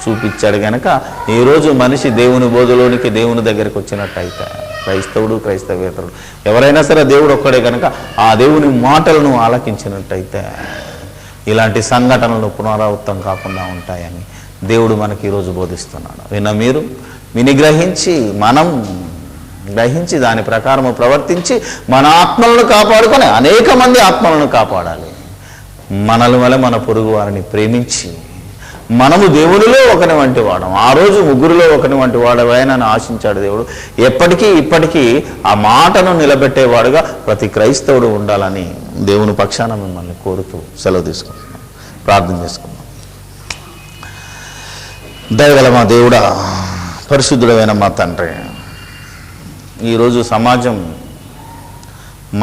చూపించాడు. కనుక ఈరోజు మనిషి దేవుని బోధలోనికి, దేవుని దగ్గరికి వచ్చినట్టయితే, క్రైస్తవుడు, క్రైస్తవేతరుడు ఎవరైనా సరే దేవుడు ఒక్కడే కనుక ఆ దేవుని మాటలను ఆలకించినట్టయితే ఇలాంటి సంఘటనలు పునరావృతం కాకుండా ఉంటాయని దేవుడు మనకి ఈరోజు బోధిస్తున్నాడు. మీరు విని మనం గ్రహించి దాని ప్రకారము ప్రవర్తించి మన ఆత్మలను కాపాడుకొని అనేక మంది ఆత్మలను కాపాడాలి. మనల వల్ల మన పొరుగు వారిని ప్రేమించి మనము దేవునిలో ఒకని వంటి వాడం, ఆ రోజు ముగ్గురిలో ఒకని వంటి వాడవైనా ఆశించాడు దేవుడు. ఎప్పటికీ ఇప్పటికీ ఆ మాటను నిలబెట్టేవాడుగా ప్రతి క్రైస్తవుడు ఉండాలని దేవుని పక్షాన మిమ్మల్ని కోరుతూ సెలవు తీసుకుంటున్నాం. ప్రార్థన చేసుకుందాం. దయగల మా దేవుడా, పరిశుద్ధుడైన మా తండ్రి, ఈరోజు సమాజం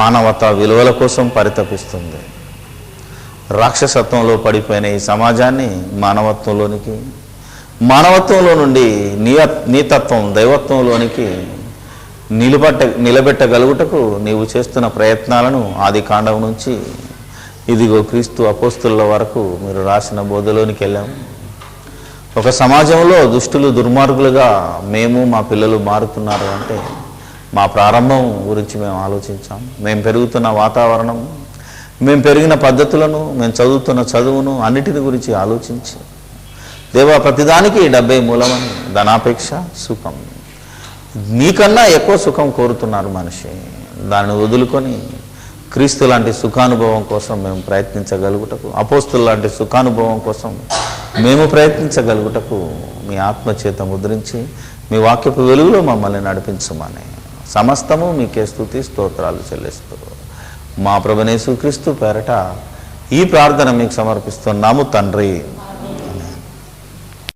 మానవతా విలువల కోసం పరితపిస్తుంది. రాక్షసత్వంలో పడిపోయిన ఈ సమాజాన్ని మానవత్వంలో నుండి నీతత్వం, దైవత్వంలోనికి నిలబెట్టగలుగుటకు నీవు చేస్తున్న ప్రయత్నాలను ఆది కాండం నుంచి ఇదిగో క్రీస్తు అపోస్తుల వరకు మీరు రాసిన బోధలోనికి వెళ్ళాము. ఒక సమాజంలో దుష్టులు, దుర్మార్గులుగా మేము, మా పిల్లలు మారుతున్నారు అంటే మా ప్రారంభం గురించి మేము ఆలోచించాం. మేము పెరుగుతున్న వాతావరణం, మేము పెరిగిన పద్ధతులను, మేము చదువుతున్న చదువును, అన్నిటిని గురించి ఆలోచించి దేవా, ప్రతిదానికి డబ్బే మూలమని, ధనాపేక్ష సుఖం, నీకన్నా ఎక్కువ సుఖం కోరుతున్నారు మనిషి. దాన్ని వదులుకొని క్రీస్తు లాంటి సుఖానుభవం కోసం మేము ప్రయత్నించగలుగుటకు, అపోస్తుల లాంటి సుఖానుభవం కోసం మేము ప్రయత్నించగలుగుటకు మీ ఆత్మచేత ముద్రించి మీ వాక్యపు వెలుగులో మమ్మల్ని నడిపించమని సమస్తము మీకే స్తుతి స్తోత్రాలు చెల్లిస్తూ మా ప్రభువైన యేసుక్రీస్తు పేరట ఈ ప్రార్థన మీకు సమర్పిస్తున్నాము తండ్రి.